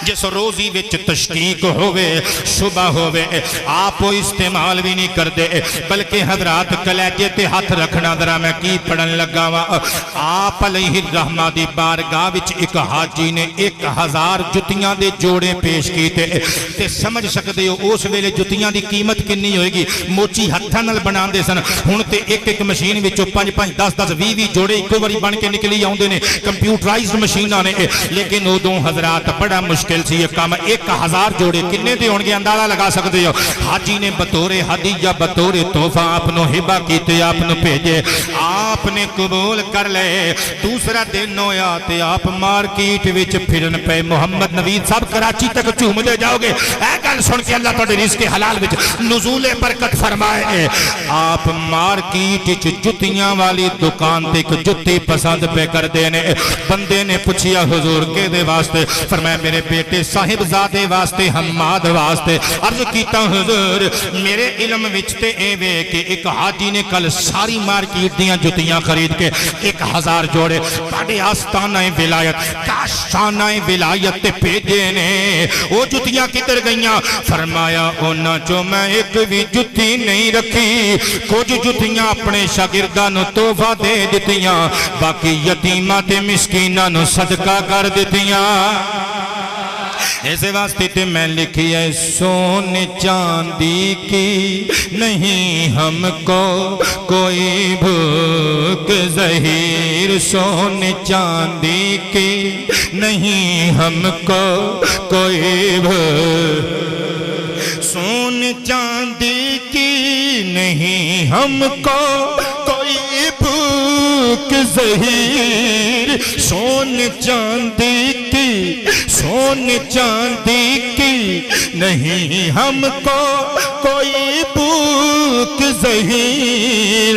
جس روزی وچ تشکیک ہوئے صبح ہوئے آپ وہ استعمال بھی نہیں کر دے، بلکہ حضرات کلیجے تے ہاتھ رکھنا ذرا میں کی پڑھن لگا وا۔ آپ علیہ الرحمہ دی بارگاہ وچ ایک حاجی نے 1,000 جتیاں دے جوڑے پیش کیتے تے سمجھ سکتے ہو اس ویلے جتیاں دی قیمت کنی ہوئے گی، موچی ہتھاں نال بنا دے سن، ہن تے ایک مشین وچوں 5-5 10-10 20 جوڑے ایک باری بن کے نکلی آوندے نے، کمپیوٹرائزڈ مشیناں نے، لیکن ادوں حضرات بڑا مشکل سی یہ کام۔ 1,000 جوڑے کنے دے ہونگے اندازہ لگا سکتے ہو۔ حاجی نے بطور ہدیہ بطور تحفہ آپ نو ہبہ کیتے، آپ نو بھیجے، آپ نے قبول کر لے۔ دوسرا دن ہویا تے آپ مارکیٹ وچ پھرن پے۔ محمد نوید صاحب کراچی تک چوم دے جاؤ گے، اے گل سن کے اللہ تہاڈے رزق حلال وچ نزول برکت فرمائے۔ آپ مارکیٹ وچ جتیاں والی دکان تے ایک جتی پسند پہ کر دینے۔ بندے نے پوچھیا حضور کے دے واسطے؟ فرمایا میرے بیٹے صاحب زادے واسطے حماد واسطے۔ عرض کیتا حضور میرے علم وچ تے اے وے کہ ایک حاجی نے کل ساری مارکیٹ دیاں جتیاں خرید کے 1,000 جوڑے بڑے آستانہ ولایت کاشانہ ولایت تے بھیجے نے۔ وہ جتیاں کدھر گئیاں؟ فرمایا انہاں جو میں ایک بھی جتی نہیں رکھی، کچھ جتیاں اپنے شاگرداں نو تحفہ دے دتیاں، باقی یتیماں تے مسکیناں نو صدقہ کر دتیاں۔ ایسے واسطے تے میں لکھی ہے سونے چاندی کی نہیں ہم کو کوئی بھوک ظہیر، سونے چاندی کی نہیں ہم کو کوئی بھوک، سونے چاندی کی نہیں ہم کو کوئی بھوک ظہیر، سونے چاندی کی سونے چاندی کی نہیں ہم کو کوئی بھوک ظہیر،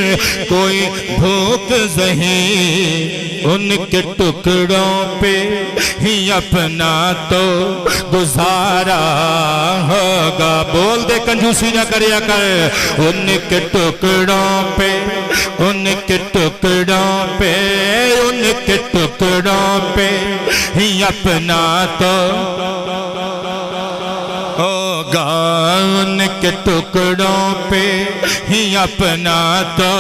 کوئی بھوک ظہیر، ان کے ٹکڑوں پہ ہی اپنا تو گزارا ہوگا۔ بول دے کنجوسی نہ کریا کر، ان کے ٹکڑوں پہ ان کے ٹکڑوں پہ ان کے ٹکڑوں پہ ہی اپنا تو ہوگا، ان کے ٹکڑوں پہ ہی اپنا تو۔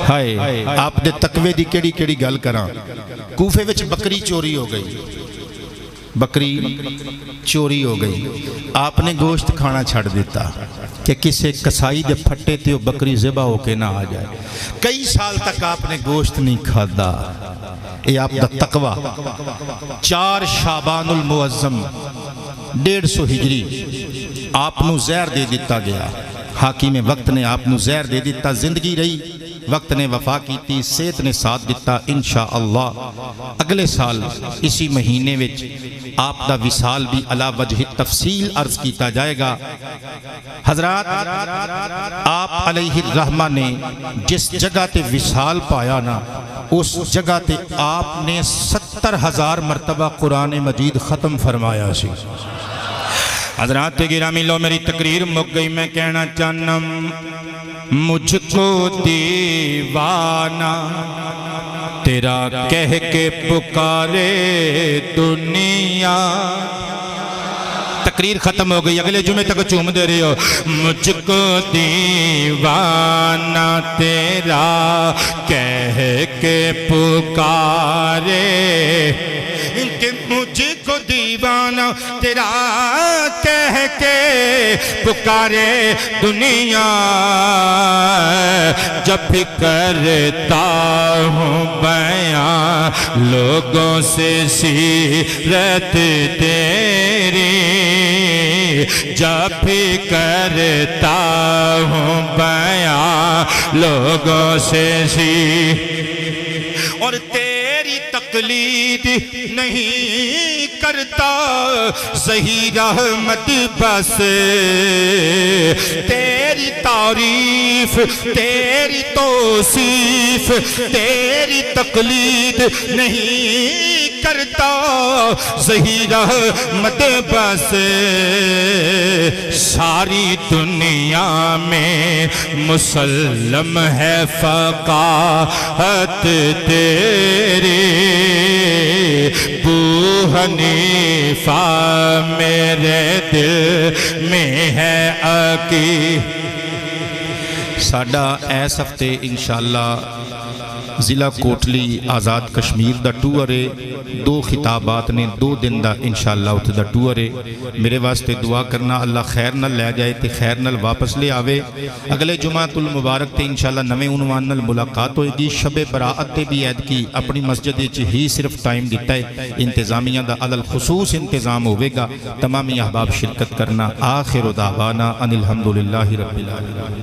ہائے آپ دے تقوی دی کیڑی کیڑی گل کراں۔ کوفے وچ بکری چوری ہو گئی، بکری چوری ہو گئی، آپ نے گوشت کھانا چھڑ دیتا کہ کسے کسائی دے پھٹے تے وہ بکری ذبح ہو کے نہ آ جائے۔ کئی سال تک آپ نے گوشت نہیں کھادا۔ اے آپ دا تقوی۔ 4 شعبان المعظم 150 ہجری آپ نو زہر دے دیتا گیا، حاکم وقت نے آپ نو زہر دے دیتا، زندگی رہی، وقت نے وفا کیتی، صحت نے ساتھ دیتا۔ انشاءاللہ اگلے سال اسی مہینے وچ آپ دا وصال بھی علی وجہ تفصیل عرض کیتا جائے گا۔ حضرات آپ علیہ الرحمہ نے جس جگہ تے وصال پایا نا، اس جگہ تے آپ نے 70,000 مرتبہ قرآن مجید ختم فرمایا سی۔ حضرات گرامی لو میری تقریر مک گئی، میں کہنا چاہنا مجھ کو دیوانہ تیرا کہہ کے پکارے دنیا۔ تقریر ختم ہو گئی، اگلے جمعے تک چوم دے رہے ہو۔ مجھ کو دیوانہ تیرا کہہ کے پکارے، کہ مجھ کو دیوانہ تیرا کہہ کے پکارے دنیا، جب بھی کرتا ہوں بیان لوگوں سے سیرت تیری، جب بھی کرتا ہوں بیان لوگوں سے اور تیری تقلید نہیں کرتا ظہیر احمد بس تیری تعریف تیری توصیف تیری تقلید نہیں کرتا ظہیر احمد بس ساری دنیا میں مسلم ہے فقاہت تیری ابو حنیفہ میرے دل میں ہے عقیدہ ساڈا اس ہفتے انشاءاللہ ضلع کوٹلی آزاد کشمیر دا ٹور ہے 2 خطابات نے 2 دن دا انشاءاللہ اتھے دا ٹور ہے میرے واسطے دعا کرنا اللہ خیر نال لے جائے تے خیر نال واپس لے آوے اگلے جمعۃ المبارک تے انشاءاللہ نویں عنوان نال ملاقات ہوئے گی شب براعت تے بھی عید کی اپنی مسجد وچ ہی صرف ٹائم دیتا ہے انتظامیہ دا علل خصوص انتظام ہوئے گا تمامی احباب شرکت کرنا آخر دعوانا ان الحمدللہ رب العالمین